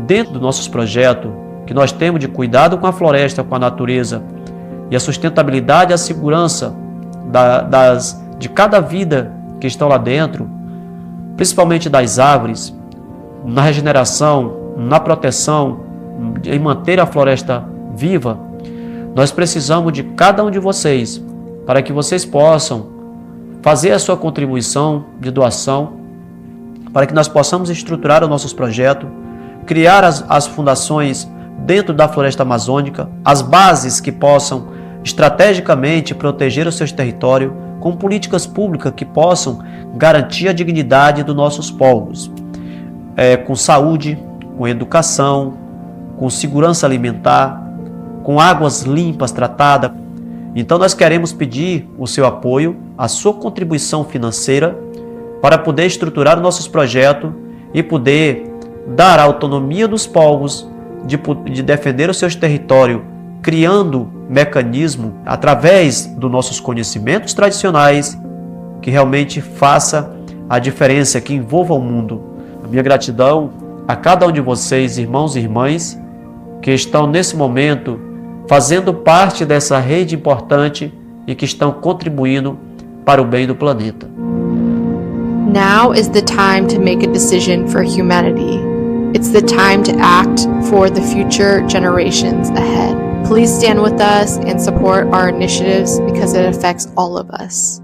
dentro dos nossos projetos que nós temos de cuidado com a floresta, com a natureza, e a sustentabilidade e a segurança de cada vida que estão lá dentro, principalmente das árvores, na regeneração, na proteção, em manter a floresta viva. Nós precisamos de cada um de vocês para que vocês possam fazer a sua contribuição de doação, para que nós possamos estruturar os nossos projetos, criar as fundações dentro da floresta amazônica, as bases que possam estrategicamente proteger os seus territórios, com políticas públicas que possam garantir a dignidade dos nossos povos. Com saúde, com educação, com segurança alimentar, com águas limpas tratadas. Então nós queremos pedir o seu apoio, a sua contribuição financeira para poder estruturar os nossos projetos e poder dar a autonomia dos povos de defender os seus territórios, criando mecanismo através dos nossos conhecimentos tradicionais que realmente faça a diferença, que envolva o mundo. A minha gratidão a cada um de vocês, irmãos e irmãs, que estão nesse momento fazendo parte dessa rede importante e que estão contribuindo para o bem do planeta. Now is the time to make a decision for humanity. It's the time to act for the future generations ahead. Please stand with us and support our initiatives because it affects all of us.